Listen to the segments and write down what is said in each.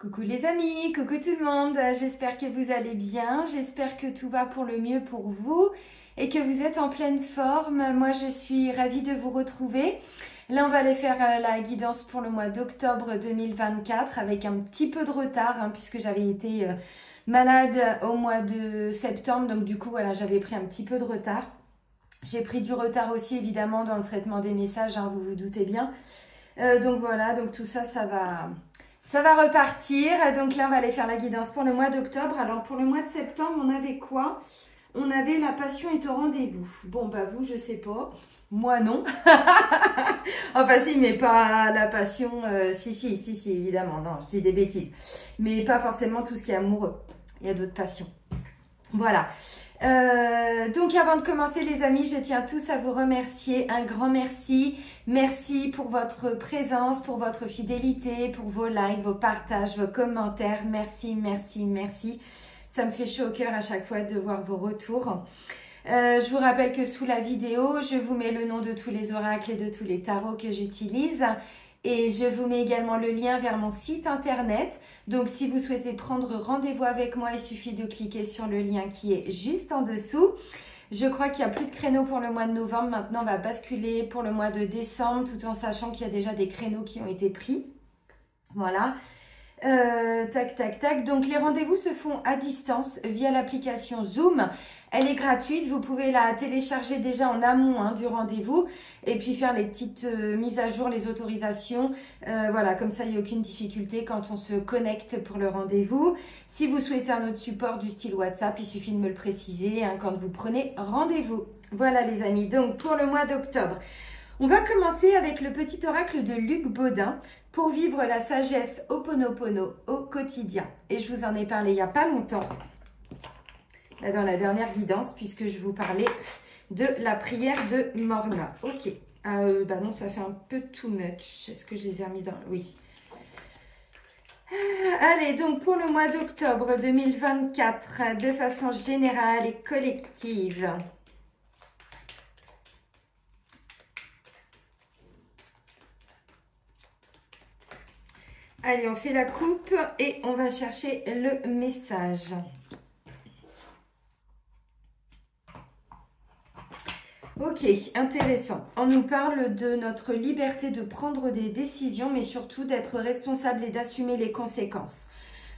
Coucou les amis, coucou tout le monde, j'espère que vous allez bien, j'espère que tout va pour le mieux pour vous et que vous êtes en pleine forme. Moi je suis ravie de vous retrouver. Là on va aller faire la guidance pour le mois d'octobre 2024 avec un petit peu de retard puisque j'avais été malade au mois de septembre, donc du coup voilà, j'avais pris un petit peu de retard. J'ai pris du retard aussi évidemment dans le traitement des messages, vous vous doutez bien. Donc voilà, donc tout ça, ça va repartir. Donc là, on va aller faire la guidance pour le mois d'octobre. Alors pour le mois de septembre, on avait quoi? On avait la passion est au rendez-vous. Bon, bah vous, je sais pas. Moi, non. Enfin, si, mais pas la passion. Si, évidemment. Non, je dis des bêtises. Mais pas forcément tout ce qui est amoureux. Il y a d'autres passions. Voilà. Donc avant de commencer les amis, je tiens tous à vous remercier, un grand merci. Merci pour votre présence, pour votre fidélité, pour vos likes, vos partages, vos commentaires. Merci. Ça me fait chaud au cœur à chaque fois de voir vos retours. Je vous rappelle que sous la vidéo, je vous mets le nom de tous les oracles et de tous les tarots que j'utilise. Et je vous mets également le lien vers mon site internet. Donc, si vous souhaitez prendre rendez-vous avec moi, il suffit de cliquer sur le lien qui est juste en dessous. Je crois qu'il n'y a plus de créneaux pour le mois de novembre. Maintenant, on va basculer pour le mois de décembre, tout en sachant qu'il y a déjà des créneaux qui ont été pris. Voilà. Tac. Donc, les rendez-vous se font à distance via l'application Zoom. Elle est gratuite. Vous pouvez la télécharger déjà en amont du rendez-vous et puis faire les petites mises à jour, les autorisations. Voilà, comme ça, il n'y a aucune difficulté quand on se connecte pour le rendez-vous. Si vous souhaitez un autre support du style WhatsApp, il suffit de me le préciser quand vous prenez rendez-vous. Voilà les amis, donc pour le mois d'octobre. On va commencer avec le petit oracle de Luc Baudin pour vivre la sagesse Ho'oponopono au quotidien. Et je vous en ai parlé il n'y a pas longtemps, là dans la dernière guidance, puisque je vous parlais de la prière de Morna. Ok, bah non, ça fait un peu too much. Est-ce que je les ai remis dans... Oui. Allez, donc pour le mois d'octobre 2024, de façon générale et collective... Allez, on fait la coupe et on va chercher le message. Ok, intéressant. On nous parle de notre liberté de prendre des décisions, mais surtout d'être responsable et d'assumer les conséquences.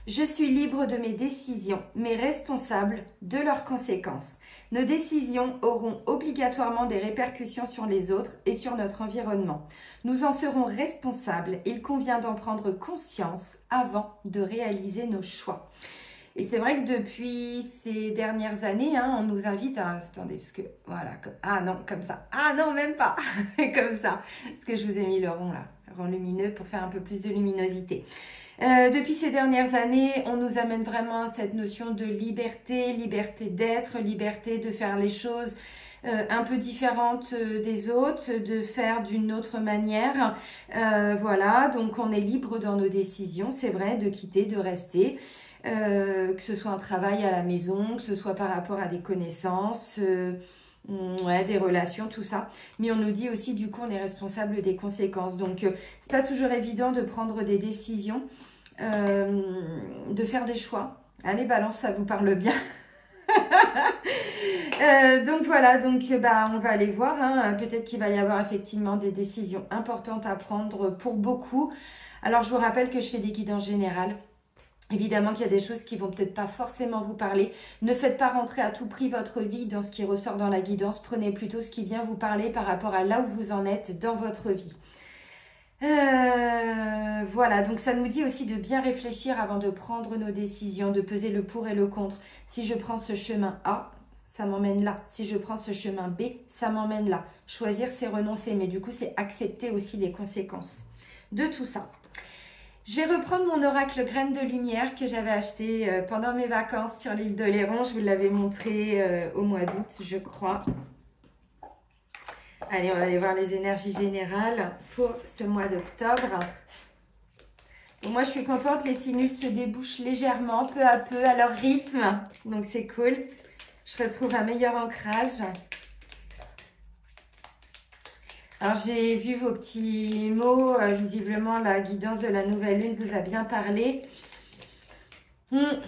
Je suis libre de mes décisions, mais responsable de leurs conséquences. Nos décisions auront obligatoirement des répercussions sur les autres et sur notre environnement. Nous en serons responsables. Il convient d'en prendre conscience avant de réaliser nos choix. Et c'est vrai que depuis ces dernières années, on nous invite à... Attendez, parce que... Voilà. Ah non, comme ça. Ah non, même pas. Comme ça. Parce que je vous ai mis le rond là. Le rond lumineux pour faire un peu plus de luminosité. Depuis ces dernières années, on nous amène vraiment à cette notion de liberté, liberté d'être, liberté de faire les choses un peu différentes des autres, de faire d'une autre manière. Voilà, donc on est libre dans nos décisions, c'est vrai, de quitter, de rester, que ce soit un travail à la maison, que ce soit par rapport à des connaissances... Ouais, des relations, tout ça. Mais on nous dit aussi, du coup, on est responsable des conséquences. Donc, c'est pas toujours évident de prendre des décisions, de faire des choix. Allez, balance, ça vous parle bien. Donc, voilà. Donc, on va aller voir. Peut-être qu'il va y avoir effectivement des décisions importantes à prendre pour beaucoup. Alors, je vous rappelle que je fais des guidances générales. Évidemment qu'il y a des choses qui vont peut-être pas forcément vous parler. Ne faites pas rentrer à tout prix votre vie dans ce qui ressort dans la guidance. Prenez plutôt ce qui vient vous parler par rapport à là où vous en êtes dans votre vie. Voilà, donc ça nous dit aussi de bien réfléchir avant de prendre nos décisions, de peser le pour et le contre. Si je prends ce chemin A, ça m'emmène là. Si je prends ce chemin B, ça m'emmène là. Choisir, c'est renoncer, mais du coup, c'est accepter aussi les conséquences de tout ça. Je vais reprendre mon oracle graine de lumière que j'avais acheté pendant mes vacances sur l'île d'Oléron. Je vous l'avais montré au mois d'août, je crois. Allez, on va aller voir les énergies générales pour ce mois d'octobre. Moi, je suis contente. Les sinus se débouchent légèrement, peu à peu, à leur rythme. Donc, c'est cool. Je retrouve un meilleur ancrage. Alors, j'ai vu vos petits mots. Visiblement, la guidance de la nouvelle lune vous a bien parlé. Ouais.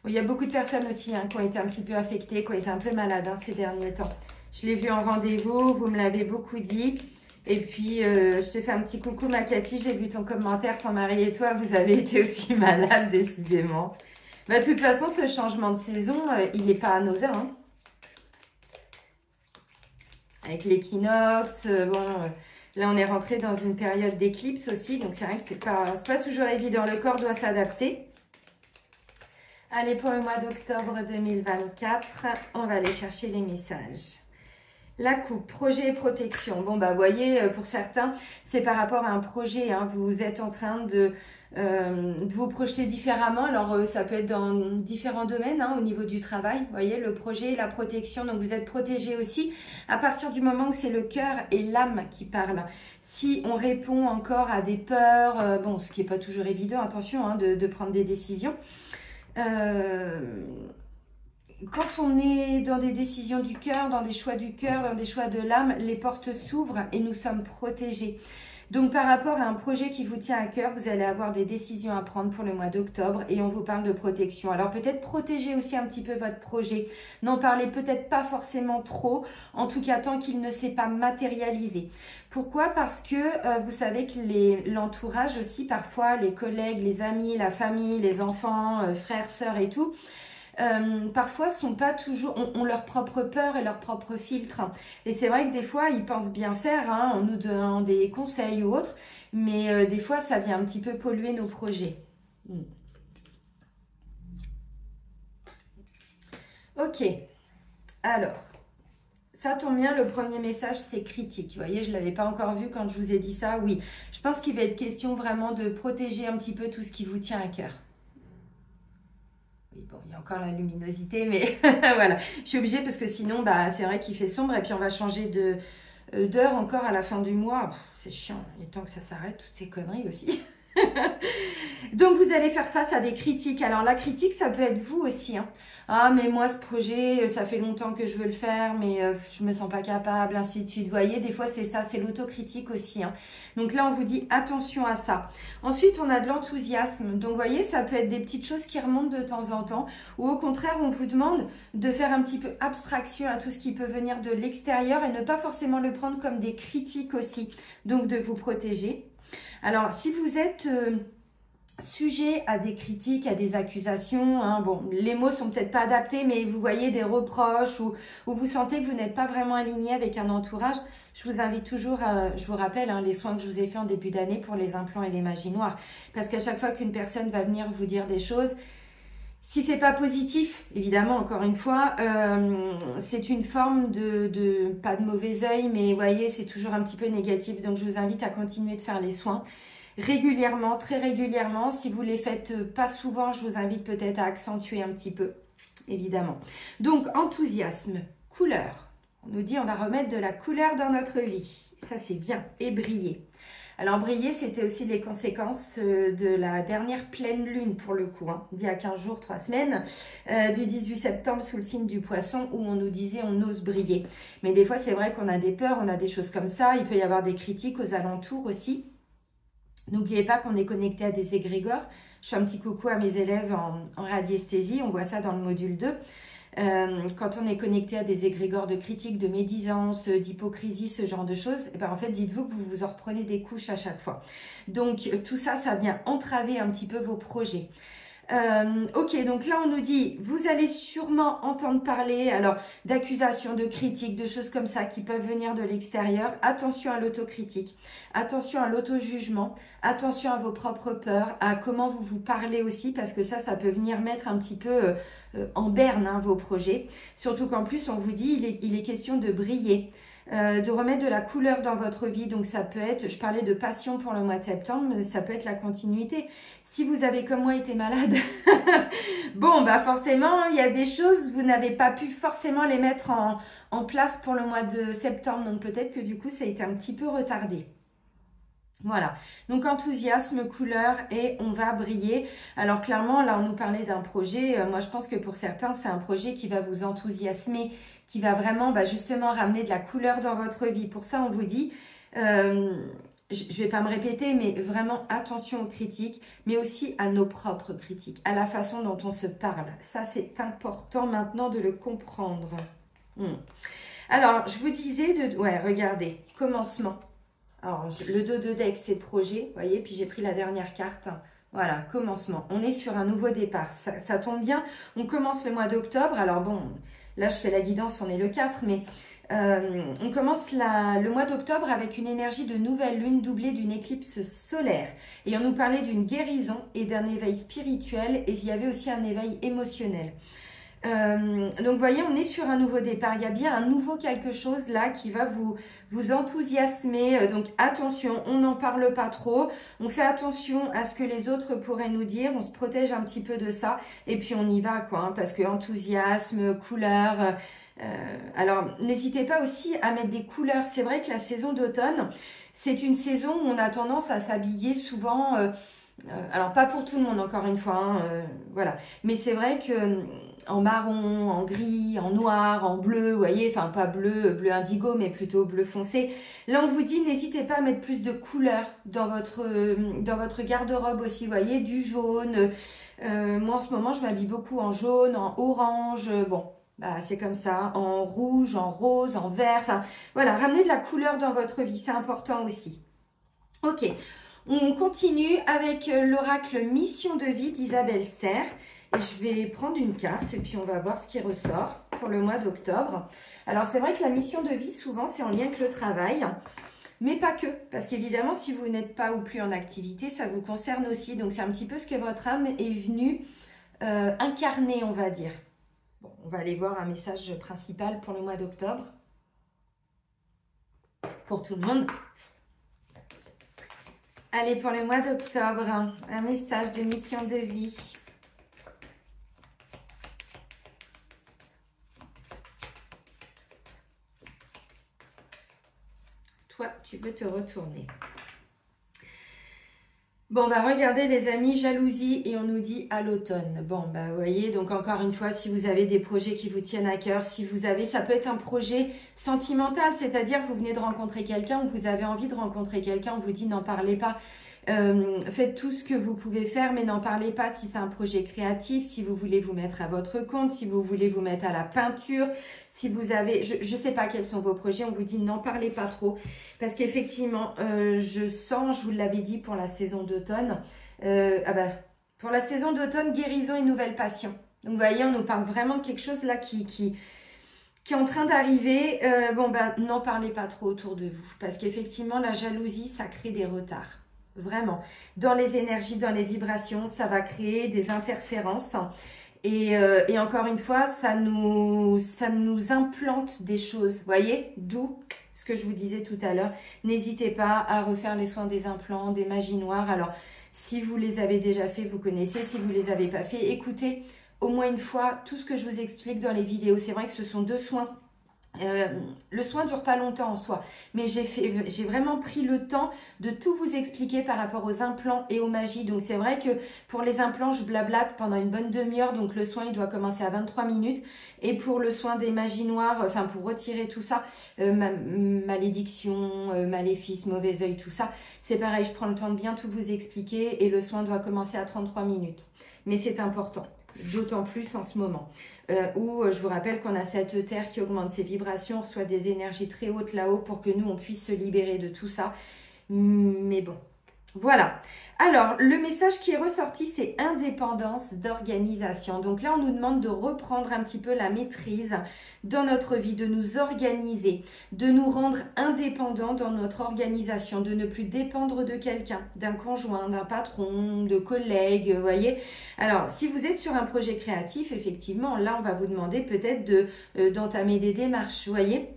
Il y a beaucoup de personnes aussi qui ont été un petit peu affectées, qui ont été un peu malades ces derniers temps. Je l'ai vu en rendez-vous, vous me l'avez beaucoup dit. Et puis, je te fais un petit coucou, ma Cathy. J'ai vu ton commentaire, ton mari et toi, vous avez été aussi malades, décidément. Bah, de toute façon, ce changement de saison, il n'est pas anodin. Hein. Avec l'équinoxe, là, on est rentré dans une période d'éclipse aussi. Donc, c'est vrai que c'est pas toujours évident. Le corps doit s'adapter. Allez, pour le mois d'octobre 2024, on va aller chercher les messages. La coupe, projet et protection. Bon, bah, vous voyez, pour certains, c'est par rapport à un projet. Hein, vous êtes en train de vous projeter différemment. Alors, ça peut être dans différents domaines au niveau du travail. Vous voyez, le projet et la protection. Donc, vous êtes protégé aussi à partir du moment où c'est le cœur et l'âme qui parlent. Si on répond encore à des peurs, bon, ce qui n'est pas toujours évident, attention, de prendre des décisions. Quand on est dans des décisions du cœur, dans des choix du cœur, dans des choix de l'âme, les portes s'ouvrent et nous sommes protégés. Donc, par rapport à un projet qui vous tient à cœur, vous allez avoir des décisions à prendre pour le mois d'octobre et on vous parle de protection. Alors, peut-être protéger aussi un petit peu votre projet. N'en parlez peut-être pas forcément trop, en tout cas tant qu'il ne s'est pas matérialisé. Pourquoi? Parce que vous savez que l'entourage aussi, parfois les collègues, les amis, la famille, les enfants, frères, sœurs et tout, parfois sont pas toujours, ont leur propre peur et leur propre filtre. Et c'est vrai que des fois, ils pensent bien faire en nous donnant des conseils ou autres, mais des fois, ça vient un petit peu polluer nos projets. Ok, alors, ça tombe bien, le premier message, c'est critique. Vous voyez, je ne l'avais pas encore vu quand je vous ai dit ça. Oui, je pense qu'il va être question vraiment de protéger un petit peu tout ce qui vous tient à cœur. Oui, bon, il y a encore la luminosité, mais voilà. Je suis obligée parce que sinon, c'est vrai qu'il fait sombre et puis on va changer d'heure encore à la fin du mois. C'est chiant, il est temps que ça s'arrête, toutes ces conneries aussi. Donc, vous allez faire face à des critiques. Alors, la critique, ça peut être vous aussi. Ah, mais moi, ce projet, ça fait longtemps que je veux le faire, mais je me sens pas capable, ainsi de suite. Vous voyez, des fois, c'est ça, c'est l'autocritique aussi. Donc là, on vous dit attention à ça. Ensuite, on a de l'enthousiasme. Donc, vous voyez, ça peut être des petites choses qui remontent de temps en temps. Ou au contraire, on vous demande de faire un petit peu abstraction à tout ce qui peut venir de l'extérieur et ne pas forcément le prendre comme des critiques aussi. Donc, de vous protéger. Alors, si vous êtes sujet à des critiques, à des accusations, bon, les mots sont peut-être pas adaptés, mais vous voyez des reproches ou vous sentez que vous n'êtes pas vraiment aligné avec un entourage, je vous invite toujours, je vous rappelle les soins que je vous ai fait en début d'année pour les implants et les magies noires. Parce qu'à chaque fois qu'une personne va venir vous dire des choses, si c'est pas positif, évidemment, encore une fois, c'est une forme pas de mauvais œil, mais vous voyez, c'est toujours un petit peu négatif. Donc, je vous invite à continuer de faire les soins régulièrement, très régulièrement. Si vous les faites pas souvent, je vous invite peut-être à accentuer un petit peu, évidemment. Donc, enthousiasme, couleur. On nous dit on va remettre de la couleur dans notre vie. Ça, c'est bien. Et briller. Alors, briller, c'était aussi les conséquences de la dernière pleine lune, pour le coup, il y a 15 jours, 3 semaines, du 18 septembre sous le signe du poisson, où on nous disait on ose briller. Mais des fois, c'est vrai qu'on a des peurs, on a des choses comme ça. Il peut y avoir des critiques aux alentours aussi. N'oubliez pas qu'on est connecté à des égrégores. Je fais un petit coucou à mes élèves en radiesthésie, on voit ça dans le module 2. Quand on est connecté à des égrégores de critiques, de médisance, d'hypocrisie, ce genre de choses, en fait, dites-vous que vous vous en reprenez des couches à chaque fois. Donc, tout ça, ça vient entraver un petit peu vos projets. Ok, donc là, on nous dit, vous allez sûrement entendre parler d'accusations, de critiques, de choses comme ça qui peuvent venir de l'extérieur. Attention à l'autocritique, attention à l'auto-jugement, attention à vos propres peurs, à comment vous vous parlez aussi, parce que ça peut venir mettre un petit peu en berne vos projets. Surtout qu'en plus, on vous dit, il est question de briller. De remettre de la couleur dans votre vie. Donc ça peut être, je parlais de passion pour le mois de septembre, mais ça peut être la continuité. Si vous avez comme moi été malade, bon forcément il y a des choses, vous n'avez pas pu forcément les mettre en place pour le mois de septembre. Donc peut-être que du coup ça a été un petit peu retardé. Voilà, donc enthousiasme, couleur et on va briller. Alors clairement, là on nous parlait d'un projet, moi je pense que pour certains c'est un projet qui va vous enthousiasmer, qui va vraiment justement ramener de la couleur dans votre vie. Pour ça on vous dit, je ne vais pas me répéter, mais vraiment attention aux critiques, mais aussi à nos propres critiques, à la façon dont on se parle. Ça, c'est important maintenant de le comprendre. Alors, je vous disais ouais, regardez, commencement. Alors, le dos de deck, c'est projet, vous voyez, puis j'ai pris la dernière carte. Voilà, commencement. On est sur un nouveau départ. Ça tombe bien, on commence le mois d'octobre. Alors bon, là, je fais la guidance, on est le 4, mais on commence le mois d'octobre avec une énergie de nouvelle lune doublée d'une éclipse solaire. Et on nous parlait d'une guérison et d'un éveil spirituel, et il y avait aussi un éveil émotionnel. Donc vous voyez, on est sur un nouveau départ. Il y a bien un nouveau quelque chose là qui va vous enthousiasmer. Donc attention, on n'en parle pas trop. On fait attention à ce que les autres pourraient nous dire. On se protège un petit peu de ça. Et puis on y va quoi, hein, parce que enthousiasme, couleur. Alors n'hésitez pas aussi à mettre des couleurs. C'est vrai que la saison d'automne, c'est une saison où on a tendance à s'habiller souvent. Alors pas pour tout le monde encore une fois, hein, voilà. Mais c'est vrai que en marron, en gris, en noir, en bleu, vous voyez, enfin pas bleu indigo, mais plutôt bleu foncé. Là on vous dit n'hésitez pas à mettre plus de couleurs dans votre garde-robe aussi, vous voyez, du jaune. Moi en ce moment je m'habille beaucoup en jaune, en orange, bon. Bah, c'est comme ça, en rouge, en rose, en vert, enfin voilà, ramenez de la couleur dans votre vie, c'est important aussi. Ok, on continue avec l'oracle Mission de vie d'Isabelle Serre. Je vais prendre une carte et puis on va voir ce qui ressort pour le mois d'octobre. Alors c'est vrai que la mission de vie souvent c'est en lien avec le travail, mais pas que, parce qu'évidemment si vous n'êtes pas ou plus en activité, ça vous concerne aussi. Donc c'est un petit peu ce que votre âme est venue incarner, on va dire. Bon, on va aller voir un message principal pour le mois d'octobre. Pour tout le monde. Allez, pour le mois d'octobre, un message de mission de vie. Toi, tu veux te retourner. Bon, bah regardez les amis, jalousie et on nous dit à l'automne. Bon, bah vous voyez, donc encore une fois, si vous avez des projets qui vous tiennent à cœur, si vous avez, ça peut être un projet sentimental, c'est-à-dire vous venez de rencontrer quelqu'un ou vous avez envie de rencontrer quelqu'un, on vous dit n'en parlez pas. Faites tout ce que vous pouvez faire, mais n'en parlez pas si c'est un projet créatif, si vous voulez vous mettre à votre compte, si vous voulez vous mettre à la peinture, si vous avez, je ne sais pas quels sont vos projets, on vous dit n'en parlez pas trop, parce qu'effectivement, je sens, je vous l'avais dit pour la saison d'automne, pour la saison d'automne, guérison et nouvelle passion. Donc vous voyez, on nous parle vraiment de quelque chose là qui est en train d'arriver. N'en parlez pas trop autour de vous, parce qu'effectivement, la jalousie, ça crée des retards. Vraiment, dans les énergies, dans les vibrations, ça va créer des interférences et encore une fois, ça nous implante des choses, voyez, d'où ce que je vous disais tout à l'heure. N'hésitez pas à refaire les soins des implants, des magies noires. Alors, si vous les avez déjà fait, vous connaissez. Si vous les avez pas fait, écoutez au moins une fois tout ce que je vous explique dans les vidéos. C'est vrai que ce sont deux soins. Le soin dure pas longtemps en soi, mais j'ai vraiment pris le temps de tout vous expliquer par rapport aux implants et aux magies. Donc c'est vrai que pour les implants, je blablate pendant une bonne demi-heure, donc le soin il doit commencer à 23 minutes. Et pour le soin des magies noires, enfin pour retirer tout ça, malédiction, maléfice, mauvais œil, tout ça, c'est pareil, je prends le temps de bien tout vous expliquer et le soin doit commencer à 33 minutes. Mais c'est important. D'autant plus en ce moment, où je vous rappelle qu'on a cette terre qui augmente ses vibrations, reçoit des énergies très hautes là-haut pour que nous, on puisse se libérer de tout ça. Mais bon, voilà. Alors, le message qui est ressorti, c'est indépendance d'organisation. Donc là, on nous demande de reprendre un petit peu la maîtrise dans notre vie, de nous organiser, de nous rendre indépendants dans notre organisation, de ne plus dépendre de quelqu'un, d'un conjoint, d'un patron, de collègues, vous voyez. Alors, si vous êtes sur un projet créatif, effectivement, là, on va vous demander peut-être d'entamer des démarches, vous voyez.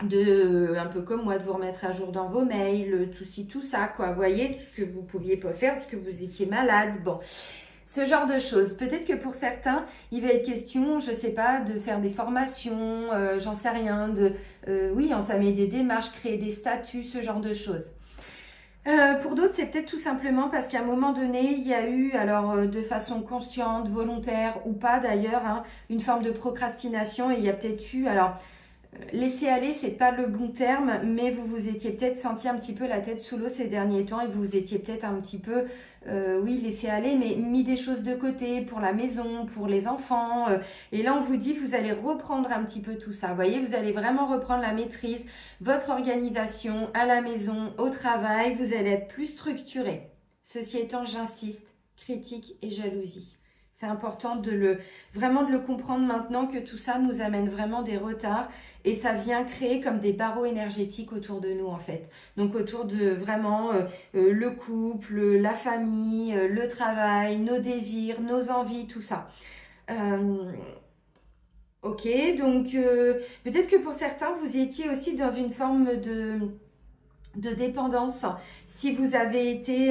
Un peu comme moi, de vous remettre à jour dans vos mails, tout ci, tout ça, quoi, vous voyez, tout ce que vous pouviez pas faire parce que vous étiez malade, bon, ce genre de choses. Peut-être que pour certains, il va être question, je sais pas, de faire des formations, j'en sais rien, oui, entamer des démarches, créer des statuts, ce genre de choses. Pour d'autres, c'est peut-être tout simplement parce qu'à un moment donné, il y a eu, alors de façon consciente, volontaire ou pas d'ailleurs, hein, une forme de procrastination et il y a peut-être eu, alors... laisser aller, c'est pas le bon terme, mais vous vous étiez peut-être senti un petit peu la tête sous l'eau ces derniers temps et vous vous étiez peut-être un petit peu, oui, laissé aller, mais mis des choses de côté pour la maison, pour les enfants. Et là, on vous dit, vous allez reprendre un petit peu tout ça. Vous voyez, vous allez vraiment reprendre la maîtrise, votre organisation à la maison, au travail. Vous allez être plus structuré. Ceci étant, j'insiste, critique et jalousie. C'est important vraiment de le comprendre maintenant que tout ça nous amène vraiment des retards et ça vient créer comme des barreaux énergétiques autour de nous en fait. Donc autour de vraiment le couple, la famille, le travail, nos désirs, nos envies, tout ça. Ok, donc peut-être que pour certains, vous étiez aussi dans une forme de dépendance. Si vous avez été,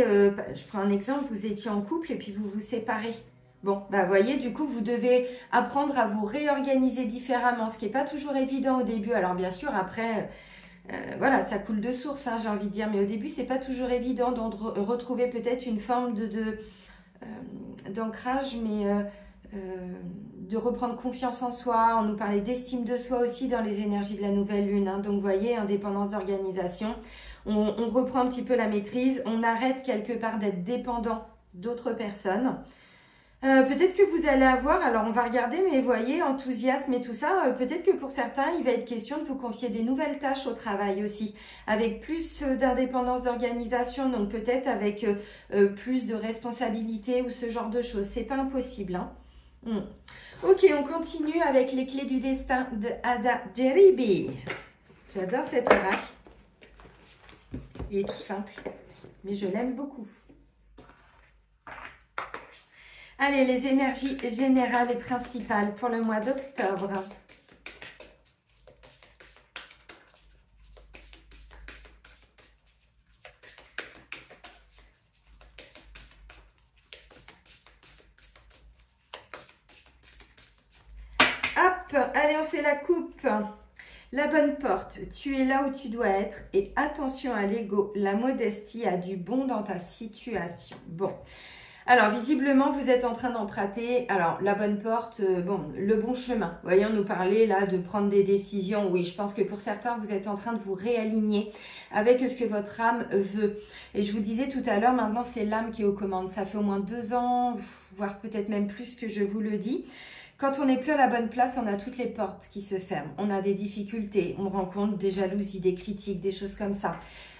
je prends un exemple, vous étiez en couple et puis vous vous séparez. Bon, bah vous voyez, du coup, vous devez apprendre à vous réorganiser différemment, ce qui n'est pas toujours évident au début. Alors bien sûr, après, voilà, ça coule de source, hein, j'ai envie de dire, mais au début, c'est pas toujours évident de retrouver peut-être une forme d'ancrage, mais de reprendre confiance en soi. On nous parlait d'estime de soi aussi dans les énergies de la nouvelle lune, hein. Donc vous voyez, indépendance d'organisation. On reprend un petit peu la maîtrise, on arrête quelque part d'être dépendant d'autres personnes. Peut-être que vous allez avoir, alors on va regarder, mais vous voyez, enthousiasme et tout ça, peut-être que pour certains, il va être question de vous confier des nouvelles tâches au travail aussi, avec plus d'indépendance d'organisation, donc peut-être avec plus de responsabilité ou ce genre de choses. C'est pas impossible, hein. Ok, on continue avec les clés du destin de Ada Jeribi. J'adore cet oracle. Il est tout simple, mais je l'aime beaucoup. Allez, les énergies générales et principales pour le mois d'octobre. Hop, allez, on fait la coupe. La bonne porte, tu es là où tu dois être et attention à l'ego, la modestie a du bon dans ta situation. Bon. Alors, visiblement, vous êtes en train d'emprunter, alors, la bonne porte, bon, le bon chemin. Vous voyez, on nous parlait là de prendre des décisions. Oui, je pense que pour certains, vous êtes en train de vous réaligner avec ce que votre âme veut. Et je vous disais tout à l'heure, maintenant, c'est l'âme qui est aux commandes. Ça fait au moins 2 ans, voire peut-être même plus que je vous le dis. Quand on n'est plus à la bonne place, on a toutes les portes qui se ferment. On a des difficultés, on rencontre des jalousies, des critiques, des choses comme ça.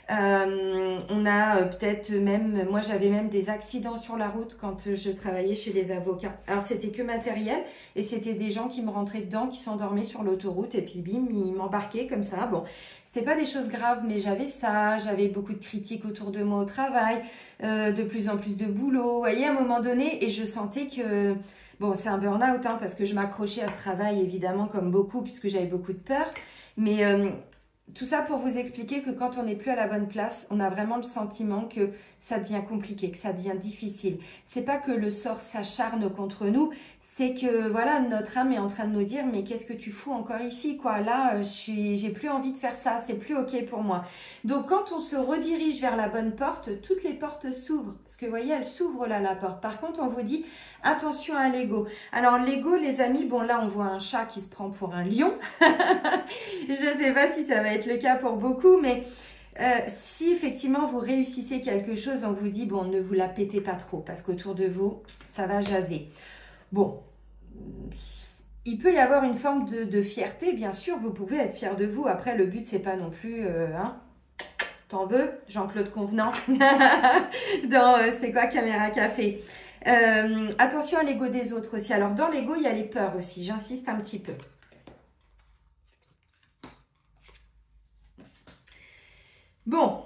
On a peut-être même, moi j'avais même des accidents sur la route quand je travaillais chez des avocats. Alors c'était que matériel et c'était des gens qui me rentraient dedans, qui s'endormaient sur l'autoroute et puis bim, ils m'embarquaient comme ça. Bon, c'était pas des choses graves, mais j'avais ça, j'avais beaucoup de critiques autour de moi au travail, de plus en plus de boulot, vous voyez, à un moment donné, et je sentais que... Bon, c'est un burn-out, hein, parce que je m'accrochais à ce travail, évidemment, comme beaucoup, puisque j'avais beaucoup de peur. Mais tout ça pour vous expliquer que quand on n'est plus à la bonne place, on a vraiment le sentiment que ça devient compliqué, que ça devient difficile. C'est pas que le sort s'acharne contre nous, c'est que voilà, notre âme est en train de nous dire mais qu'est-ce que tu fous encore ici quoi? Là, j'ai plus envie de faire ça, c'est plus ok pour moi. Donc quand on se redirige vers la bonne porte, toutes les portes s'ouvrent. Parce que vous voyez, elle s'ouvre là la porte. Par contre, on vous dit attention à l'ego. Alors l'ego, les amis, bon là on voit un chat qui se prend pour un lion. Je ne sais pas si ça va être le cas pour beaucoup, mais si effectivement vous réussissez quelque chose, on vous dit bon, ne vous la pétez pas trop parce qu'autour de vous, ça va jaser. Bon, il peut y avoir une forme de fierté, bien sûr, vous pouvez être fier de vous. Après, le but, c'est pas non plus, hein, t'en veux, Jean-Claude Convenant, dans, c'est quoi, Caméra Café. Attention à l'ego des autres aussi. Alors, dans l'ego, il y a les peurs aussi, j'insiste un petit peu. Bon.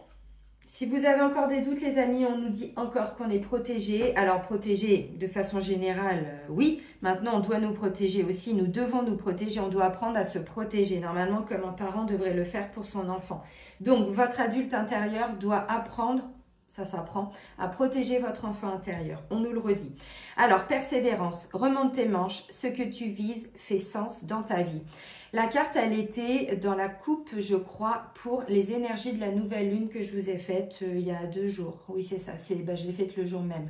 Si vous avez encore des doutes, les amis, on nous dit encore qu'on est protégé. Alors, protégé de façon générale, oui. Maintenant, on doit nous protéger aussi. Nous devons nous protéger. On doit apprendre à se protéger. Normalement, comme un parent devrait le faire pour son enfant. Donc, votre adulte intérieur doit apprendre, ça s'apprend, à protéger votre enfant intérieur. On nous le redit. Alors, persévérance, remonte tes manches. Ce que tu vises fait sens dans ta vie. La carte, elle était dans la coupe, je crois, pour les énergies de la nouvelle lune que je vous ai faite il y a 2 jours. Oui, c'est ça, je l'ai faite le jour même.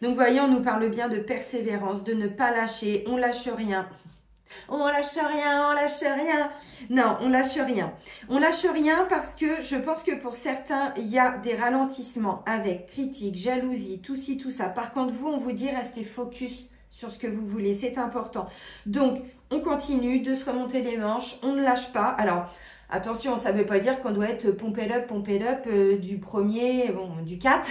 Donc, voyez, on nous parle bien de persévérance, de ne pas lâcher, on lâche rien. On lâche rien, on lâche rien. Non, on lâche rien. On lâche rien parce que je pense que pour certains, il y a des ralentissements avec critique, jalousie, tout ci, tout ça. Par contre, vous, on vous dit restez focus sur ce que vous voulez. C'est important. Donc, on continue de se remonter les manches. On ne lâche pas. Alors, attention, ça ne veut pas dire qu'on doit être pompé up du 1er, bon, du 4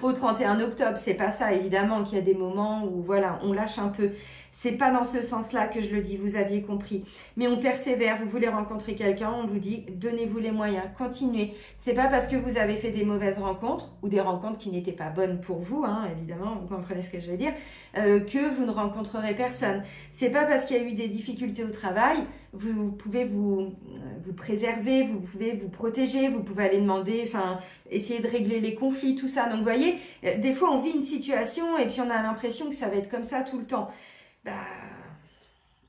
au 31 octobre. C'est pas ça, évidemment, qu'il y a des moments où, voilà, on lâche un peu. C'est pas dans ce sens-là que je le dis, vous aviez compris. Mais on persévère, vous voulez rencontrer quelqu'un, on vous dit, donnez-vous les moyens, continuez. C'est pas parce que vous avez fait des mauvaises rencontres, ou des rencontres qui n'étaient pas bonnes pour vous, hein, évidemment, vous comprenez ce que je veux dire, que vous ne rencontrerez personne. C'est pas parce qu'il y a eu des difficultés au travail, vous pouvez vous préserver, vous pouvez vous protéger, vous pouvez aller demander, enfin, essayer de régler les conflits, tout ça. Donc, vous voyez, des fois, on vit une situation et puis on a l'impression que ça va être comme ça tout le temps. Bah,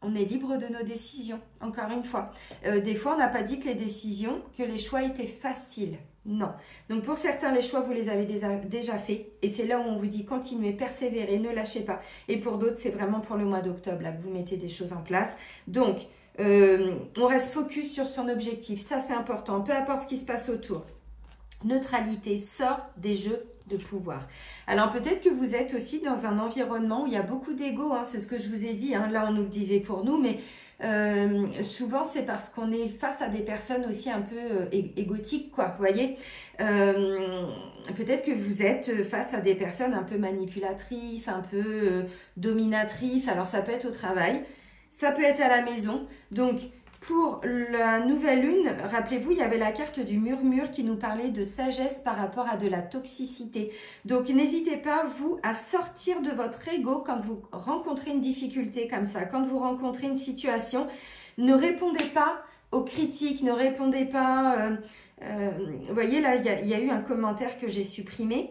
on est libre de nos décisions, encore une fois. Des fois, on n'a pas dit que les choix étaient faciles. Non. Donc, pour certains, les choix, vous les avez déjà faits. Et c'est là où on vous dit continuez, persévérez, ne lâchez pas. Et pour d'autres, c'est vraiment pour le mois d'octobre là que vous mettez des choses en place. Donc, on reste focus sur son objectif. Ça, c'est important. Peu importe ce qui se passe autour. Neutralité, sort des jeux de pouvoir. Alors peut-être que vous êtes aussi dans un environnement où il y a beaucoup d'ego, hein, c'est ce que je vous ai dit, hein, là on nous le disait pour nous, mais souvent c'est parce qu'on est face à des personnes aussi un peu égotiques, quoi, vous voyez. Peut-être que vous êtes face à des personnes un peu manipulatrices, un peu dominatrices, alors ça peut être au travail, ça peut être à la maison, donc pour la nouvelle lune, rappelez-vous, il y avait la carte du murmure qui nous parlait de sagesse par rapport à de la toxicité. Donc, n'hésitez pas, vous, à sortir de votre ego quand vous rencontrez une difficulté comme ça, quand vous rencontrez une situation. Ne répondez pas aux critiques, ne répondez pas... vous voyez, là, il y a eu un commentaire que j'ai supprimé.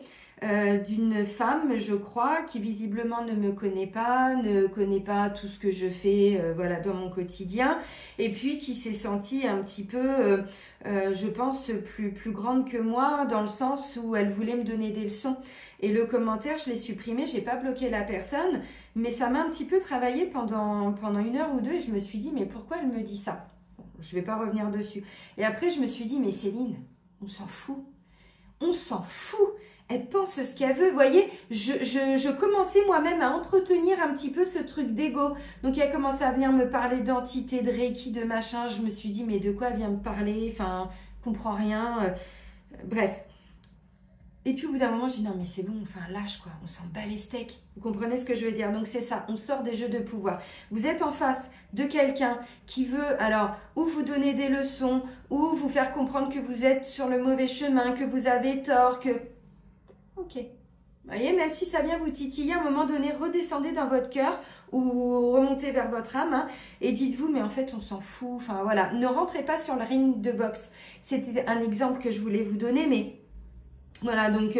D'une femme, je crois, qui visiblement ne me connaît pas tout ce que je fais voilà, dans mon quotidien, et puis qui s'est sentie un petit peu, je pense, plus grande que moi, dans le sens où elle voulait me donner des leçons. Et le commentaire, je l'ai supprimé, j'ai pas bloqué la personne, mais ça m'a un petit peu travaillé pendant 1 heure ou 2, et je me suis dit, mais pourquoi elle me dit ça? Bon, je vais pas revenir dessus. Et après, je me suis dit, mais Céline, on s'en fout. On s'en fout. Elle pense ce qu'elle veut. Vous voyez, je commençais moi-même à entretenir un petit peu ce truc d'ego. Donc, elle a commencé à venir me parler d'entité, de Reiki, de machin. Je me suis dit, mais de quoi elle vient me parler? Enfin, je comprends rien. Bref. Et puis, au bout d'un moment, je dis, non, mais c'est bon, enfin, lâche, quoi. On s'en bat les steaks. Vous comprenez ce que je veux dire? Donc, c'est ça. On sort des jeux de pouvoir. Vous êtes en face de quelqu'un qui veut, alors, ou vous donner des leçons, ou vous faire comprendre que vous êtes sur le mauvais chemin, que vous avez tort, que... Ok. Vous voyez, même si ça vient vous titiller, à un moment donné, redescendez dans votre cœur ou remontez vers votre âme hein, et dites-vous, mais en fait, on s'en fout. Enfin, voilà. Ne rentrez pas sur le ring de boxe. C'était un exemple que je voulais vous donner, mais... Voilà, donc,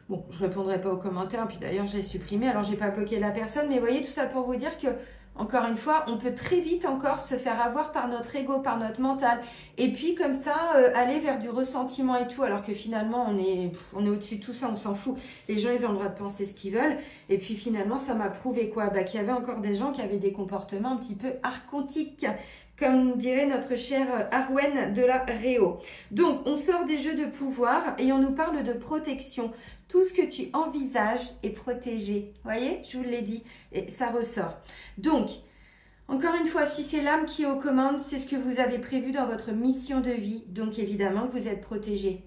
bon, je ne répondrai pas aux commentaires, puis d'ailleurs, j'ai supprimé, alors j'ai pas bloqué la personne, mais vous voyez, tout ça pour vous dire que, encore une fois, on peut très vite encore se faire avoir par notre ego, par notre mental, et puis comme ça, aller vers du ressentiment et tout, alors que finalement, on est au-dessus de tout ça, on s'en fout. Les gens, ils ont le droit de penser ce qu'ils veulent, et puis finalement, ça m'a prouvé quoi? Bah, qu'il y avait encore des gens qui avaient des comportements un petit peu archontiques, comme dirait notre chère Arwen de la Réo. Donc, on sort des jeux de pouvoir et on nous parle de protection. Tout ce que tu envisages est protégé. Vous voyez, je vous l'ai dit, et ça ressort. Donc, encore une fois, si c'est l'âme qui est aux commandes, c'est ce que vous avez prévu dans votre mission de vie. Donc, évidemment, vous êtes protégé.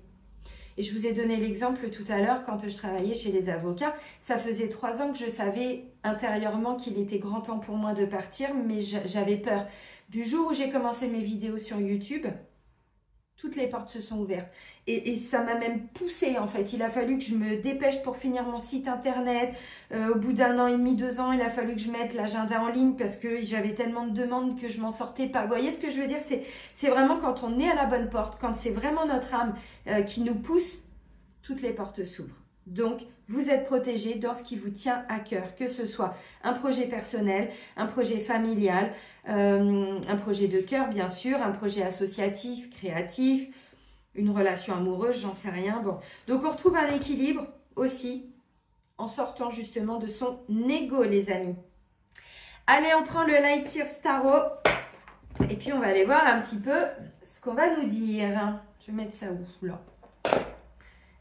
Et je vous ai donné l'exemple tout à l'heure quand je travaillais chez les avocats. Ça faisait 3 ans que je savais intérieurement qu'il était grand temps pour moi de partir, mais j'avais peur. Du jour où j'ai commencé mes vidéos sur YouTube, toutes les portes se sont ouvertes. Et ça m'a même poussée en fait. Il a fallu que je me dépêche pour finir mon site internet. Au bout d'1 an et demi, 2 ans, il a fallu que je mette l'agenda en ligne parce que j'avais tellement de demandes que je m'en sortais pas. Vous voyez ce que je veux dire? C'est vraiment quand on est à la bonne porte, quand c'est vraiment notre âme qui nous pousse, toutes les portes s'ouvrent. Donc, vous êtes protégé dans ce qui vous tient à cœur, que ce soit un projet personnel, un projet familial, un projet de cœur, bien sûr, un projet associatif, créatif, une relation amoureuse, j'en sais rien. Bon, donc on retrouve un équilibre aussi en sortant justement de son ego, les amis. Allez, on prend le Light Sears Tarot. Et puis, on va aller voir un petit peu ce qu'on va nous dire. Je vais mettre ça où? Là.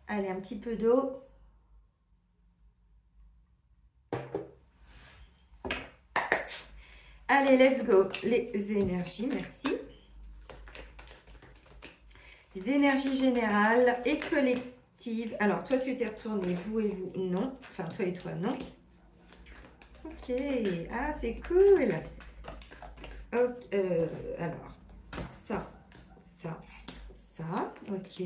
Allez, un petit peu d'eau. Allez, let's go. Les énergies, merci. Les énergies générales et collectives. Alors, toi, tu t'es retourné, vous et vous, non. Enfin, toi et toi, non. Ok. Ah, c'est cool. Okay. Alors, ça. Ok.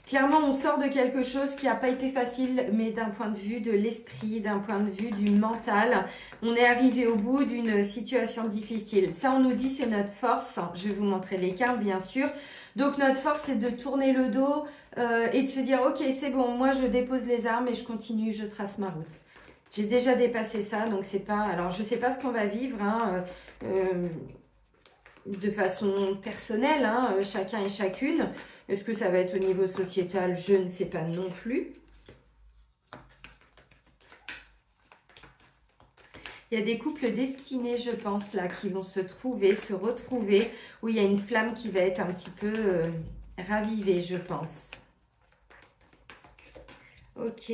Clairement, on sort de quelque chose qui n'a pas été facile, mais d'un point de vue de l'esprit, d'un point de vue du mental, on est arrivé au bout d'une situation difficile. Ça, on nous dit, c'est notre force. Je vais vous montrer les cartes, bien sûr. Donc, notre force, c'est de tourner le dos et de se dire, ok, c'est bon, moi, je dépose les armes et je continue, je trace ma route. J'ai déjà dépassé ça, donc c'est pas... Alors, je ne sais pas ce qu'on va vivre, hein, de façon personnelle, hein, chacun et chacune. Est-ce que ça va être au niveau sociétal? Je ne sais pas non plus. Il y a des couples destinés, je pense, là, qui vont se trouver, se retrouver, où il y a une flamme qui va être un petit peu ravivée, je pense. Ok.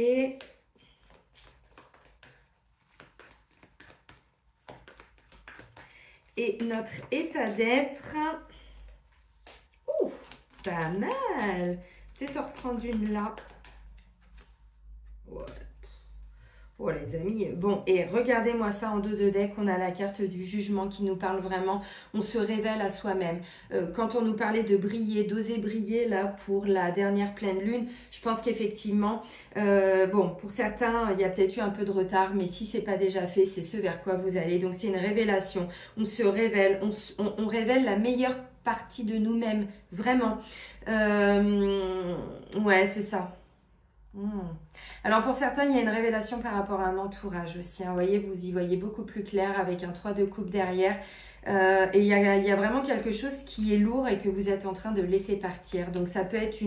Et notre état d'être... Ouh, pas mal. Peut-être en reprendre une là. Ouais. Oh les amis, bon, et regardez-moi ça en dos de deck, on a la carte du jugement qui nous parle vraiment, on se révèle à soi-même. Quand on nous parlait de briller, d'oser briller là pour la dernière pleine lune, je pense qu'effectivement, bon, pour certains, il y a peut-être eu un peu de retard, mais si c'est pas déjà fait, c'est ce vers quoi vous allez. Donc c'est une révélation, on se révèle, on révèle la meilleure partie de nous-mêmes, vraiment. Ouais, c'est ça. Alors pour certains, il y a une révélation par rapport à un entourage aussi. Hein. Vous voyez, vous y voyez beaucoup plus clair avec un 3 de coupe derrière. Et il y a vraiment quelque chose qui est lourd et que vous êtes en train de laisser partir. Donc ça peut être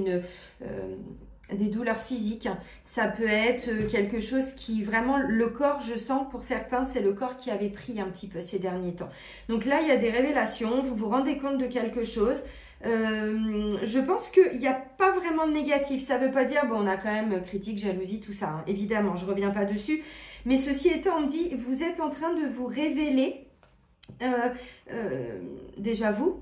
des douleurs physiques. Ça peut être quelque chose qui vraiment, le corps, je sens pour certains, c'est le corps qui avait pris un petit peu ces derniers temps. Donc là, il y a des révélations. Vous vous rendez compte de quelque chose. Je pense qu'il n'y a pas vraiment de négatif. Ça ne veut pas dire, bon, on a quand même critique, jalousie, tout ça. Hein. Évidemment, je ne reviens pas dessus. Mais ceci étant dit, vous êtes en train de vous révéler déjà vous.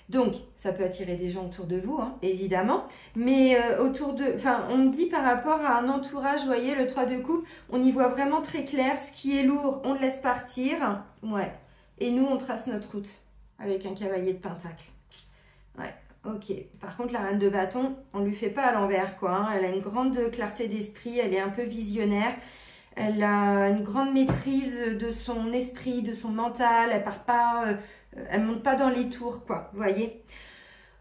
Donc, ça peut attirer des gens autour de vous, hein, évidemment. Mais autour de... Enfin, on me dit par rapport à un entourage, vous voyez, le 3 de coupe, on y voit vraiment très clair. Ce qui est lourd, on le laisse partir. Ouais. Et nous, on trace notre route avec un cavalier de pentacle. Ouais, ok. Par contre, la reine de bâton, on ne lui fait pas à l'envers, quoi. Hein. Elle a une grande clarté d'esprit, elle est un peu visionnaire. Elle a une grande maîtrise de son esprit, de son mental. Elle part pas, elle monte pas dans les tours, quoi. Vous voyez?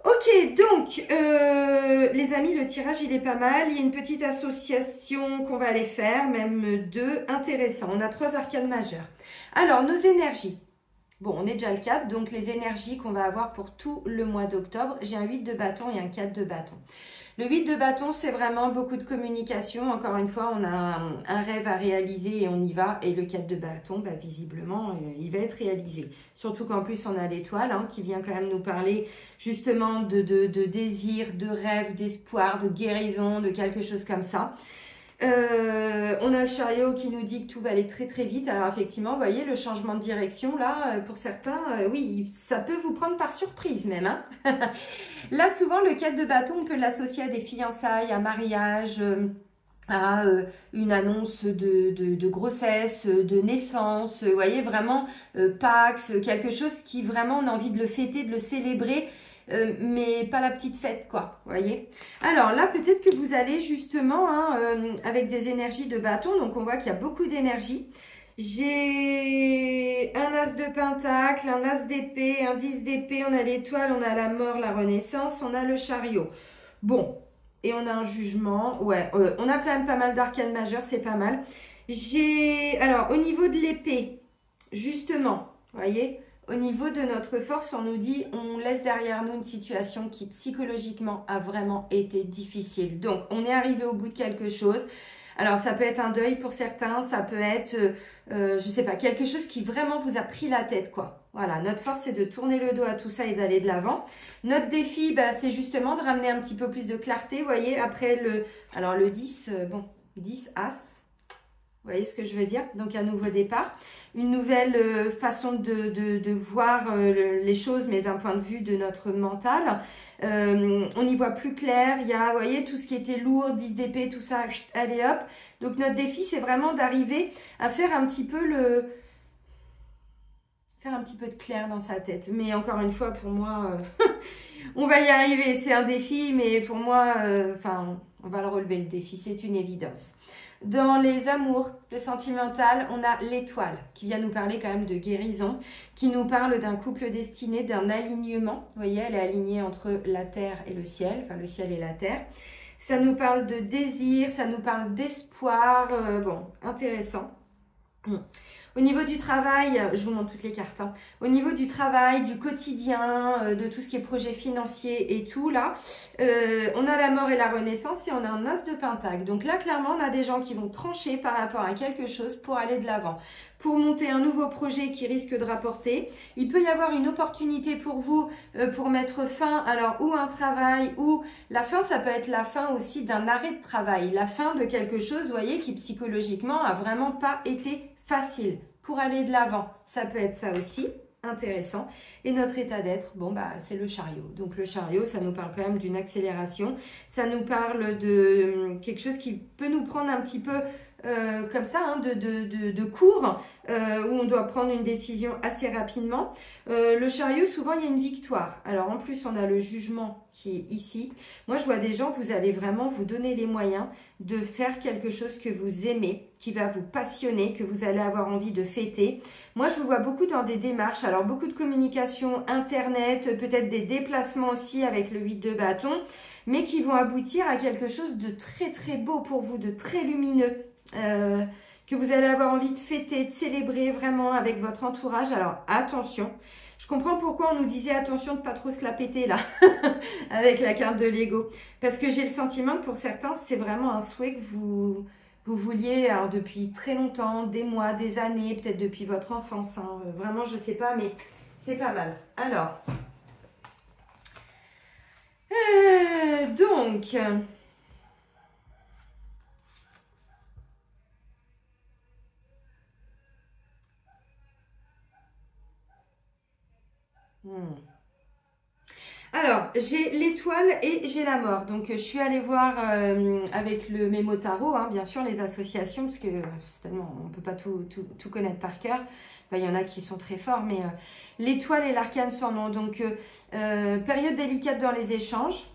Ok, donc, les amis, le tirage, il est pas mal. Il y a une petite association qu'on va aller faire, même deux. Intéressant. On a 3 arcanes majeures. Alors, nos énergies. Bon, on est déjà le 4, donc les énergies qu'on va avoir pour tout le mois d'octobre. J'ai un 8 de bâton et un 4 de bâton. Le 8 de bâton, c'est vraiment beaucoup de communication. Encore une fois, on a un rêve à réaliser et on y va. Et le 4 de bâton, bah, visiblement, il va être réalisé. Surtout qu'en plus, on a l'étoile hein, qui vient quand même nous parler justement de désir, de rêve, d'espoir, de guérison, de quelque chose comme ça. On a le chariot qui nous dit que tout va aller très très vite. Alors effectivement, vous voyez le changement de direction là, pour certains, oui, ça peut vous prendre par surprise même. Hein. Là, souvent, le 4 de bâton, on peut l'associer à des fiançailles, à mariage, à une annonce de grossesse, de naissance. Vous voyez, vraiment, Pax, quelque chose qui vraiment, on a envie de le fêter, de le célébrer. Mais pas la petite fête, quoi, vous voyez. Alors là, peut-être que vous allez justement hein, avec des énergies de bâton. Donc, on voit qu'il y a beaucoup d'énergie. J'ai un as de pentacle, un as d'épée, un 10 d'épée. On a l'étoile, on a la mort, la renaissance, on a le chariot. Bon, et on a un jugement. Ouais, on a quand même pas mal d'arcanes majeures, c'est pas mal. Alors, au niveau de l'épée, justement, vous voyez, au niveau de notre force, on nous dit on laisse derrière nous une situation qui psychologiquement a vraiment été difficile. Donc, on est arrivé au bout de quelque chose. Alors, ça peut être un deuil pour certains, ça peut être, je sais pas, quelque chose qui vraiment vous a pris la tête, quoi. Voilà, notre force, c'est de tourner le dos à tout ça et d'aller de l'avant. Notre défi, bah, c'est justement de ramener un petit peu plus de clarté, vous voyez, après alors le 10, bon, 10 As. Vous voyez ce que je veux dire? Donc, un nouveau départ, une nouvelle façon de voir les choses, mais d'un point de vue de notre mental. On y voit plus clair. Il y a, vous voyez, tout ce qui était lourd, 10 d'épée, tout ça, allez hop. Donc, notre défi, c'est vraiment d'arriver à faire un petit peu de clair dans sa tête. Mais encore une fois, pour moi, on va y arriver. C'est un défi, mais pour moi, enfin, on va le relever, le défi. C'est une évidence. Dans les amours, le sentimental, on a l'étoile qui vient nous parler quand même de guérison, qui nous parle d'un couple destiné, d'un alignement. Vous voyez, elle est alignée entre la terre et le ciel, enfin le ciel et la terre. Ça nous parle de désir, ça nous parle d'espoir. Bon, intéressant. Au niveau du travail, je vous montre toutes les cartes, hein. Au niveau du travail, du quotidien, de tout ce qui est projet financier et tout, là, on a la mort et la renaissance et on a un as de pentacle. Donc là, clairement, on a des gens qui vont trancher par rapport à quelque chose pour aller de l'avant, pour monter un nouveau projet qui risque de rapporter. Il peut y avoir une opportunité pour vous pour mettre fin, alors ou un travail, ou la fin, ça peut être la fin aussi d'un arrêt de travail, la fin de quelque chose, vous voyez, qui psychologiquement a vraiment pas été facile pour aller de l'avant. Ça peut être ça aussi, intéressant. Et notre état d'être, bon, bah, c'est le chariot. Donc, le chariot, ça nous parle quand même d'une accélération. Ça nous parle de quelque chose qui peut nous prendre un petit peu comme ça, hein, de cours, où on doit prendre une décision assez rapidement. Le chariot, souvent, il y a une victoire. Alors, en plus, on a le jugement qui est ici. Moi, je vois des gens, vous allez vraiment vous donner les moyens de faire quelque chose que vous aimez, qui va vous passionner, que vous allez avoir envie de fêter. Moi, je vous vois beaucoup dans des démarches, alors beaucoup de communication, internet, peut-être des déplacements aussi avec le 8 de bâton, mais qui vont aboutir à quelque chose de très très beau pour vous, de très lumineux, que vous allez avoir envie de fêter, de célébrer vraiment avec votre entourage. Alors attention, je comprends pourquoi on nous disait attention de ne pas trop se la péter là, avec la carte de l'ego. Parce que j'ai le sentiment que pour certains, c'est vraiment un souhait que vous vouliez alors, depuis très longtemps, des mois, des années, peut-être depuis votre enfance. Hein. Vraiment, je ne sais pas, mais c'est pas mal. Alors, donc... Alors, j'ai l'étoile et j'ai la mort. Donc, je suis allée voir avec le Mémo Tarot, hein, bien sûr, les associations, parce que c'est tellement, on ne peut pas tout connaître par cœur. Enfin, il y en a qui sont très forts, mais l'étoile et l'arcane sans nom. Donc, période délicate dans les échanges.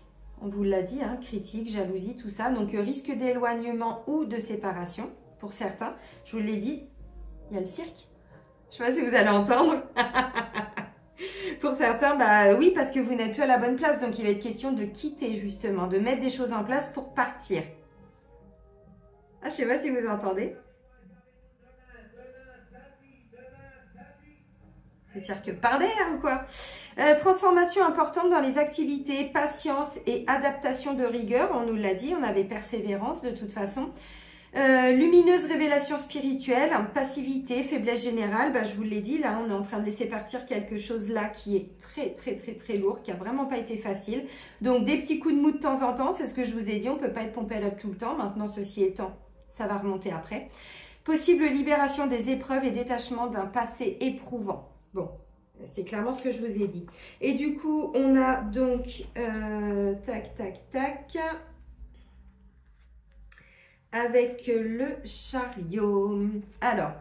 On vous l'a dit, hein, critique, jalousie, tout ça. Donc, risque d'éloignement ou de séparation pour certains. Je vous l'ai dit, il y a le cirque. Je ne sais pas si vous allez entendre. Pour certains, bah oui, parce que vous n'êtes plus à la bonne place. Donc, il va être question de quitter, justement, de mettre des choses en place pour partir. Ah, je ne sais pas si vous entendez. C'est cirque par derrière ou quoi? Transformation importante dans les activités, patience et adaptation de rigueur. On nous l'a dit, on avait persévérance de toute façon. Lumineuse révélation spirituelle, passivité, faiblesse générale, bah, je vous l'ai dit, là on est en train de laisser partir quelque chose là qui est très lourd, qui a vraiment pas été facile. Donc des petits coups de mou de temps en temps, c'est ce que je vous ai dit, on peut pas être pompé up tout le temps, maintenant ceci étant, ça va remonter après. Possible libération des épreuves et détachement d'un passé éprouvant. Bon, c'est clairement ce que je vous ai dit. Et du coup, on a donc, tac, avec le chariot. Alors,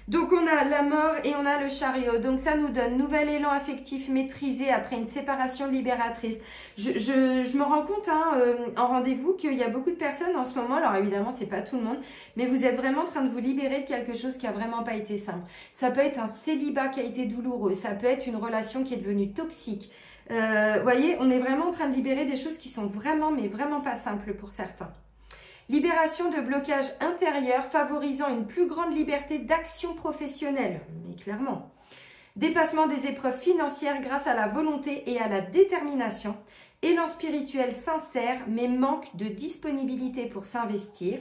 donc on a la mort et on a le chariot. Donc ça nous donne nouvel élan affectif maîtrisé après une séparation libératrice. Je me rends compte hein, en rendez-vous qu'il y a beaucoup de personnes en ce moment, alors évidemment c'est pas tout le monde, mais vous êtes vraiment en train de vous libérer de quelque chose qui a vraiment pas été simple. Ça peut être un célibat qui a été douloureux, ça peut être une relation qui est devenue toxique. Voyez, on est vraiment en train de libérer des choses qui sont vraiment, mais vraiment pas simples pour certains. Libération de blocages intérieurs favorisant une plus grande liberté d'action professionnelle. Mais clairement. Dépassement des épreuves financières grâce à la volonté et à la détermination. Élan spirituel sincère mais manque de disponibilité pour s'investir.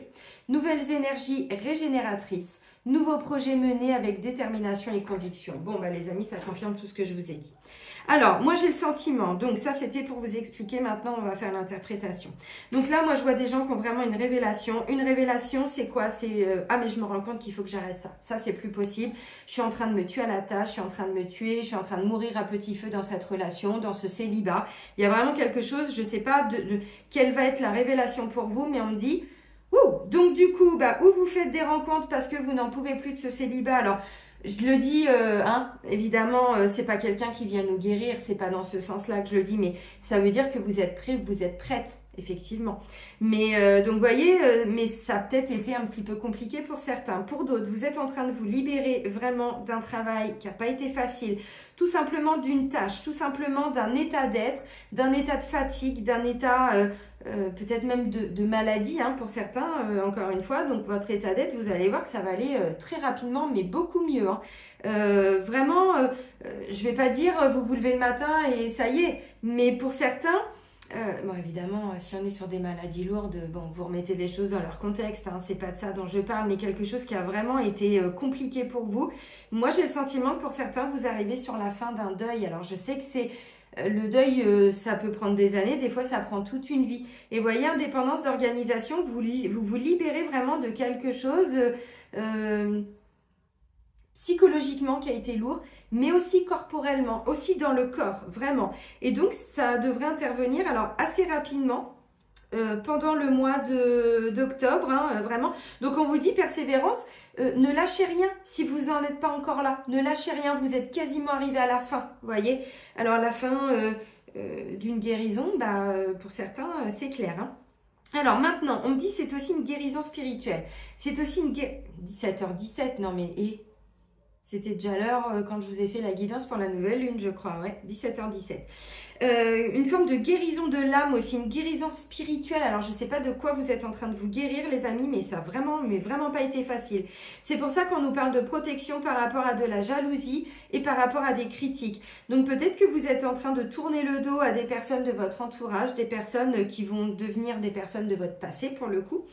Nouvelles énergies régénératrices. Nouveaux projets menés avec détermination et conviction. Bon, bah les amis, ça confirme tout ce que je vous ai dit. Alors, moi j'ai le sentiment, donc ça c'était pour vous expliquer, maintenant on va faire l'interprétation. Donc là, moi je vois des gens qui ont vraiment une révélation. Une révélation, c'est quoi? C'est ah mais je me rends compte qu'il faut que j'arrête ça. Ça c'est plus possible. Je suis en train de me tuer à la tâche, je suis en train de me tuer, je suis en train de mourir à petit feu dans cette relation, dans ce célibat. Il y a vraiment quelque chose, je ne sais pas quelle va être la révélation pour vous, mais on me dit... Ouh, donc du coup, bah, ou vous faites des rencontres parce que vous n'en pouvez plus de ce célibat. Alors, je le dis, évidemment, c'est pas quelqu'un qui vient nous guérir, c'est pas dans ce sens-là que je le dis, mais ça veut dire que vous êtes prêt, que vous êtes prête, effectivement. Mais donc, vous voyez, mais ça a peut-être été un petit peu compliqué pour certains. Pour d'autres, vous êtes en train de vous libérer vraiment d'un travail qui n'a pas été facile, tout simplement d'une tâche, tout simplement d'un état d'être, d'un état de fatigue, d'un état... peut-être même de maladie pour certains, encore une fois. Donc votre état d'être, vous allez voir que ça va aller très rapidement, mais beaucoup mieux. Vraiment, je vais pas dire vous vous levez le matin et ça y est, mais pour certains, bon évidemment, si on est sur des maladies lourdes, bon vous remettez les choses dans leur contexte, c'est pas de ça dont je parle, mais quelque chose qui a vraiment été compliqué pour vous. Moi j'ai le sentiment que pour certains, vous arrivez sur la fin d'un deuil. Alors je sais que c'est... Le deuil, ça peut prendre des années, des fois ça prend toute une vie. Et vous voyez, indépendance d'organisation, vous vous libérez vraiment de quelque chose psychologiquement qui a été lourd, mais aussi corporellement, aussi dans le corps, vraiment. Et donc ça devrait intervenir alors assez rapidement. Pendant le mois d'octobre, vraiment. Donc on vous dit persévérance, ne lâchez rien si vous n'en êtes pas encore là. Ne lâchez rien, vous êtes quasiment arrivé à la fin, vous voyez. Alors la fin d'une guérison, bah, pour certains, c'est clair. Alors maintenant, on me dit c'est aussi une guérison spirituelle. C'est aussi une guérison... 17h17, non mais... C'était déjà l'heure quand je vous ai fait la guidance pour la nouvelle lune, je crois, ouais, 17h17. Une forme de guérison de l'âme aussi, une guérison spirituelle. Alors, je ne sais pas de quoi vous êtes en train de vous guérir, les amis, mais ça n'a vraiment pas été facile. C'est pour ça qu'on nous parle de protection par rapport à de la jalousie et par rapport à des critiques. Donc, peut-être que vous êtes en train de tourner le dos à des personnes de votre entourage, des personnes qui vont devenir des personnes de votre passé, pour le coup.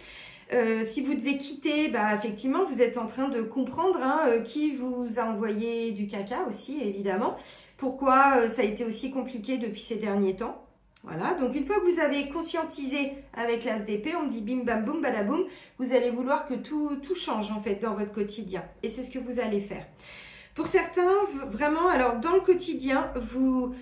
Si vous devez quitter, bah, effectivement, vous êtes en train de comprendre qui vous a envoyé du caca aussi, évidemment. Pourquoi ça a été aussi compliqué depuis ces derniers temps. Voilà, donc une fois que vous avez conscientisé avec l'As d'épée, on me dit bim bam boum badaboum, vous allez vouloir que tout change en fait dans votre quotidien. Et c'est ce que vous allez faire. Pour certains, vraiment, alors dans le quotidien, vous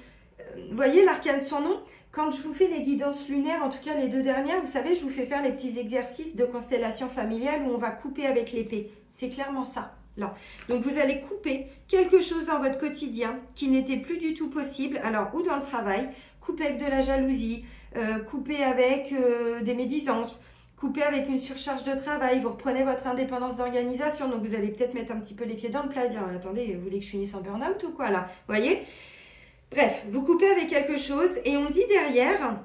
voyez l'arcane sans nom. Quand je vous fais les guidances lunaires, en tout cas les 2 dernières, vous savez, je vous fais faire les petits exercices de constellation familiale où on va couper avec l'épée. C'est clairement ça, là. Donc vous allez couper quelque chose dans votre quotidien qui n'était plus du tout possible. Alors, ou dans le travail, couper avec de la jalousie, couper avec des médisances, couper avec une surcharge de travail. Vous reprenez votre indépendance d'organisation. Donc vous allez peut-être mettre un petit peu les pieds dans le plat, dire attendez, vous voulez que je finisse en burn-out ou quoi là? Vous voyez? Bref, vous coupez avec quelque chose et on dit derrière,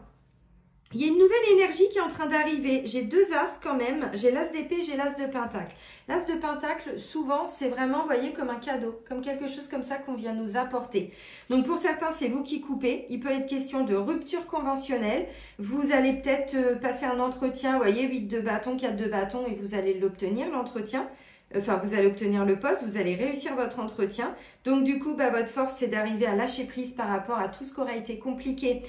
il y a une nouvelle énergie qui est en train d'arriver. J'ai 2 as quand même, j'ai l'as d'épée, j'ai l'as de pentacle. L'as de pentacle, souvent, c'est vraiment, vous voyez, comme un cadeau, comme quelque chose comme ça qu'on vient nous apporter. Donc pour certains, c'est vous qui coupez. Il peut être question de rupture conventionnelle. Vous allez peut-être passer un entretien, vous voyez, 8 de bâton, 4 de bâton et vous allez l'obtenir, l'entretien. Enfin, vous allez obtenir le poste, vous allez réussir votre entretien. Donc, du coup, bah, votre force, c'est d'arriver à lâcher prise par rapport à tout ce qui aura été compliqué.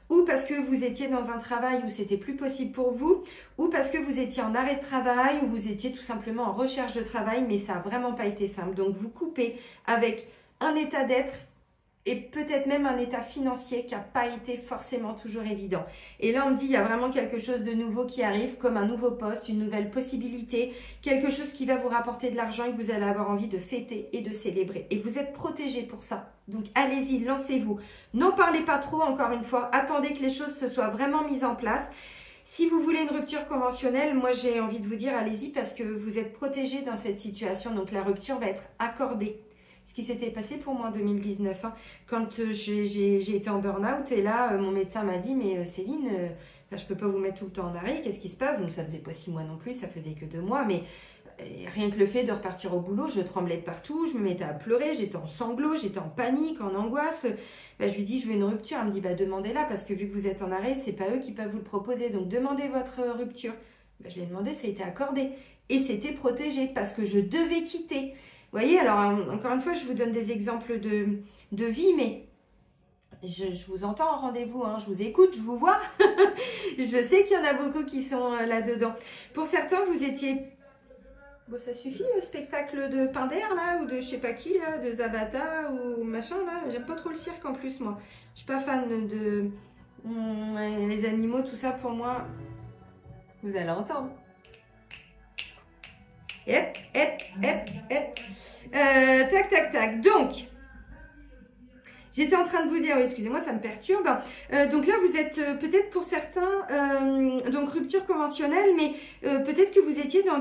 Ou parce que vous étiez dans un travail où c'était plus possible pour vous. Ou parce que vous étiez en arrêt de travail ou vous étiez tout simplement en recherche de travail. Mais ça n'a vraiment pas été simple. Donc, vous coupez avec un état d'être et peut-être même un état financier qui n'a pas été forcément toujours évident. Et là, on me dit, il y a vraiment quelque chose de nouveau qui arrive, comme un nouveau poste, une nouvelle possibilité, quelque chose qui va vous rapporter de l'argent et que vous allez avoir envie de fêter et de célébrer. Et vous êtes protégé pour ça. Donc, allez-y, lancez-vous. N'en parlez pas trop, encore une fois. Attendez que les choses se soient vraiment mises en place. Si vous voulez une rupture conventionnelle, moi, j'ai envie de vous dire, allez-y, parce que vous êtes protégé dans cette situation. Donc, la rupture va être accordée. Ce qui s'était passé pour moi en 2019, quand j'ai été en burn-out et là, mon médecin m'a dit « Mais Céline, je ne peux pas vous mettre tout le temps en arrêt, qu'est-ce qui se passe ?» Donc ça faisait pas 6 mois non plus, ça faisait que 2 mois, mais Et rien que le fait de repartir au boulot, je tremblais de partout, je me mettais à pleurer, j'étais en sanglots, j'étais en panique, en angoisse. Ben, je lui dis, je veux une rupture. Elle me dit, bah, demandez-la parce que vu que vous êtes en arrêt, c'est pas eux qui peuvent vous le proposer. Donc, demandez votre rupture. Ben, je l'ai demandé, ça a été accordé. Et c'était protégé parce que je devais quitter. Vous voyez, alors, encore une fois, je vous donne des exemples de vie, mais je vous entends en rendez-vous, hein, je vous écoute, je vous vois. Je sais qu'il y en a beaucoup qui sont là-dedans. Pour certains, vous étiez... Bon, ça suffit le spectacle de Pinder, là, ou de je sais pas qui, là, de Zabata, ou machin, là. J'aime pas trop le cirque, en plus, moi. Je suis pas fan de... les animaux, tout ça, pour moi... Vous allez entendre. Hep, hep, hep, hep. Tac, tac, tac. Donc... J'étais en train de vous dire, oui, excusez-moi, ça me perturbe. Donc là, vous êtes peut-être pour certains, donc rupture conventionnelle, mais peut-être que vous étiez dans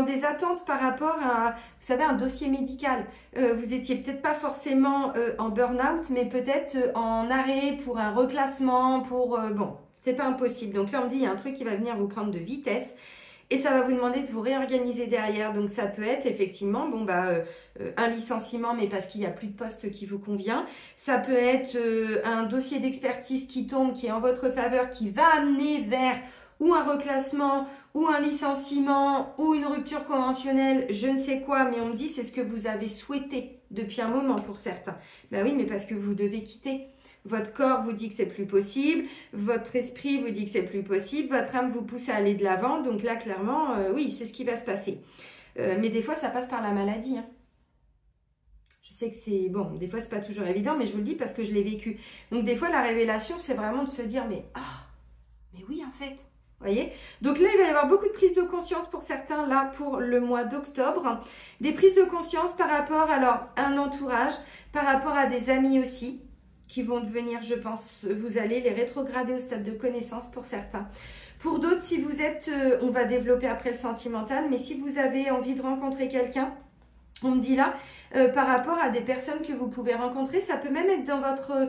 des attentes par rapport à, vous savez, un dossier médical. Vous étiez peut-être pas forcément en burn-out, mais peut-être en arrêt pour un reclassement, pour... bon, c'est pas impossible. Donc là, on me dit, il y a un truc qui va venir vous prendre de vitesse. Et ça va vous demander de vous réorganiser derrière. Donc, ça peut être effectivement un licenciement, mais parce qu'il n'y a plus de poste qui vous convient. Ça peut être un dossier d'expertise qui tombe, qui est en votre faveur, qui va amener vers ou un reclassement, ou un licenciement, ou une rupture conventionnelle, je ne sais quoi. Mais on me dit, c'est ce que vous avez souhaité depuis un moment pour certains. Ben oui, mais parce que vous devez quitter. Votre corps vous dit que c'est plus possible, votre esprit vous dit que c'est plus possible, votre âme vous pousse à aller de l'avant. Donc là, clairement, oui, c'est ce qui va se passer. Mais des fois, ça passe par la maladie. Hein. Je sais que c'est... Bon, des fois, c'est pas toujours évident, mais je vous le dis parce que je l'ai vécu. Donc des fois, la révélation, c'est vraiment de se dire, mais oui, en fait. Vous voyez? Donc là, il va y avoir beaucoup de prises de conscience pour certains, là, pour le mois d'octobre. Des prises de conscience par rapport, alors, à un entourage, par rapport à des amis aussi, qui vont devenir, je pense, vous allez les rétrograder au stade de connaissance pour certains. Pour d'autres, si vous êtes, on va développer après le sentimental, mais si vous avez envie de rencontrer quelqu'un, on me dit là, par rapport à des personnes que vous pouvez rencontrer, ça peut même être dans votre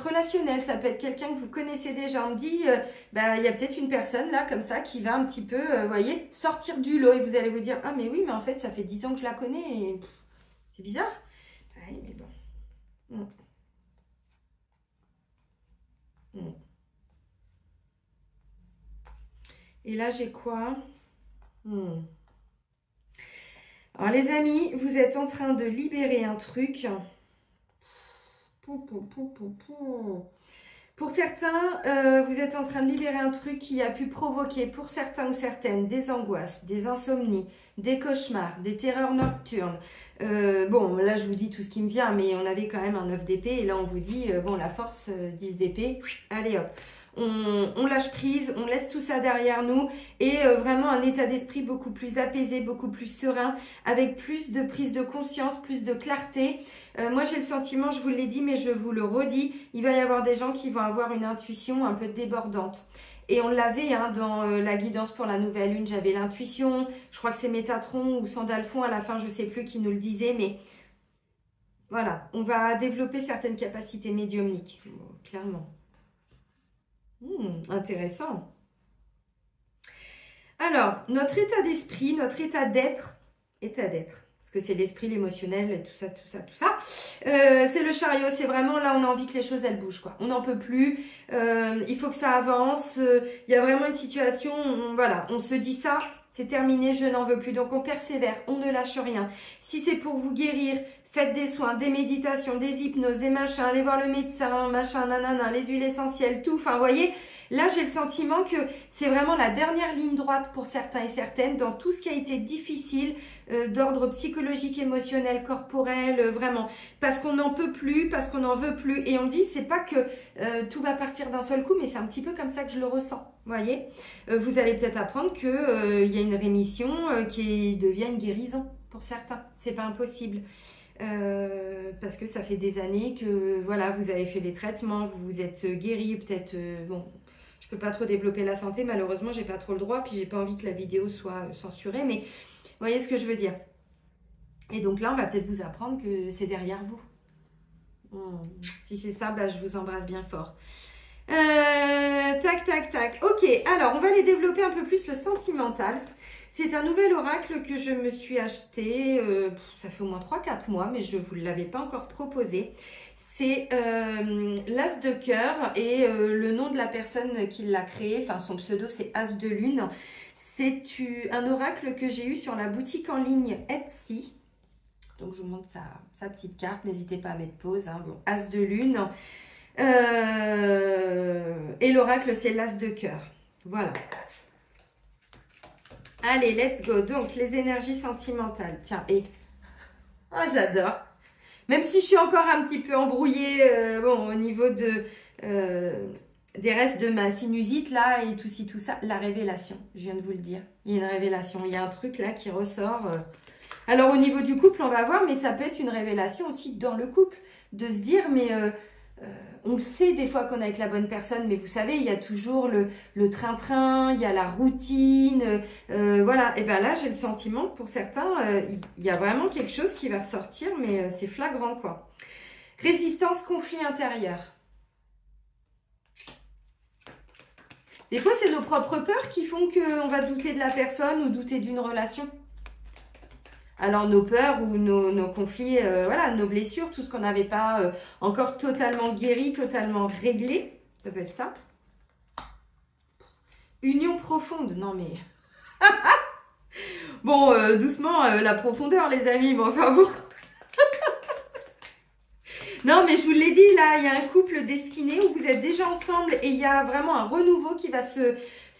relationnel, ça peut être quelqu'un que vous connaissez déjà. On me dit, il y a peut-être une personne là, comme ça, qui va un petit peu, vous voyez, sortir du lot et vous allez vous dire, ah mais oui, mais en fait, ça fait 10 ans que je la connais et c'est bizarre. Oui, mais bon. Et là, j'ai quoi? Alors, les amis, vous êtes en train de libérer un truc. Pour certains, vous êtes en train de libérer un truc qui a pu provoquer, pour certains ou certaines, des angoisses, des insomnies, des cauchemars, des terreurs nocturnes. Bon, là, je vous dis tout ce qui me vient, mais on avait quand même un 9 d'épée. Et là, on vous dit, bon, la force, 10 d'épée. Allez, hop. On lâche prise, on laisse tout ça derrière nous. Et vraiment un état d'esprit beaucoup plus apaisé, beaucoup plus serein, avec plus de prise de conscience, plus de clarté. Moi, j'ai le sentiment, je vous l'ai dit, mais je vous le redis, il va y avoir des gens qui vont avoir une intuition un peu débordante. Et on l'avait dans la guidance pour la nouvelle lune, j'avais l'intuition. Je crois que c'est Métatron ou Sandalphon à la fin, je ne sais plus qui nous le disait, mais voilà, on va développer certaines capacités médiumniques, clairement. Intéressant. Alors, notre état d'esprit, notre état d'être, parce que c'est l'esprit, l'émotionnel, tout ça, c'est le chariot, c'est vraiment là, on a envie que les choses, elles bougent, quoi. On n'en peut plus, il faut que ça avance, il y a vraiment une situation, voilà, on se dit ça, c'est terminé, je n'en veux plus, donc on persévère, on ne lâche rien. Si c'est pour vous guérir, faites des soins, des méditations, des hypnoses, des machins, allez voir le médecin, machin, nanana, les huiles essentielles, tout, enfin, vous voyez, là, j'ai le sentiment que c'est vraiment la dernière ligne droite pour certains et certaines dans tout ce qui a été difficile d'ordre psychologique, émotionnel, corporel, vraiment. Parce qu'on n'en peut plus, parce qu'on n'en veut plus. Et on dit, c'est pas que tout va partir d'un seul coup, mais c'est un petit peu comme ça que je le ressens. Vous voyez, vous allez peut-être apprendre qu'il y a une rémission qui devient une guérison pour certains. C'est pas impossible. Parce que ça fait des années que voilà, vous avez fait les traitements, vous vous êtes guéri, peut-être bon, je peux pas trop développer la santé, malheureusement j'ai pas trop le droit, puis j'ai pas envie que la vidéo soit censurée, mais vous voyez ce que je veux dire. Et donc là on va peut-être vous apprendre que c'est derrière vous. Si c'est ça, bah, je vous embrasse bien fort. Tac, tac, tac. Ok, alors on va aller développer un peu plus le sentimental. C'est un nouvel oracle que je me suis acheté, ça fait au moins 3-4 mois, mais je ne vous l'avais pas encore proposé. C'est l'As de cœur et le nom de la personne qui l'a créé, enfin son pseudo c'est As de lune. C'est un oracle que j'ai eu sur la boutique en ligne Etsy. Donc je vous montre sa petite carte, n'hésitez pas à mettre pause. Hein. Bon, As de lune. Et l'oracle c'est l'As de cœur. Voilà. Allez, let's go. Donc les énergies sentimentales. Tiens, et... Ah, j'adore. Même si je suis encore un petit peu embrouillée bon, au niveau des restes de ma sinusite là et tout ci, tout ça. La révélation, je viens de vous le dire. Il y a une révélation, il y a un truc là qui ressort. Alors au niveau du couple, on va voir, mais ça peut être une révélation aussi dans le couple. De se dire, mais on le sait des fois qu'on est avec la bonne personne, mais vous savez, il y a toujours le train-train, il y a la routine. Voilà, et bien là, j'ai le sentiment que pour certains, il y a vraiment quelque chose qui va ressortir, mais c'est flagrant quoi. Résistance, conflit intérieur. Des fois, c'est nos propres peurs qui font qu'on va douter de la personne ou douter d'une relation. Alors, nos peurs ou nos conflits, voilà, nos blessures, tout ce qu'on n'avait pas encore totalement guéri, totalement réglé. Ça peut être ça. Union profonde. Non, mais... bon, doucement, la profondeur, les amis. Bon, enfin bon... Non, mais je vous l'ai dit, là, il y a un couple destiné où vous êtes déjà ensemble et il y a vraiment un renouveau qui va se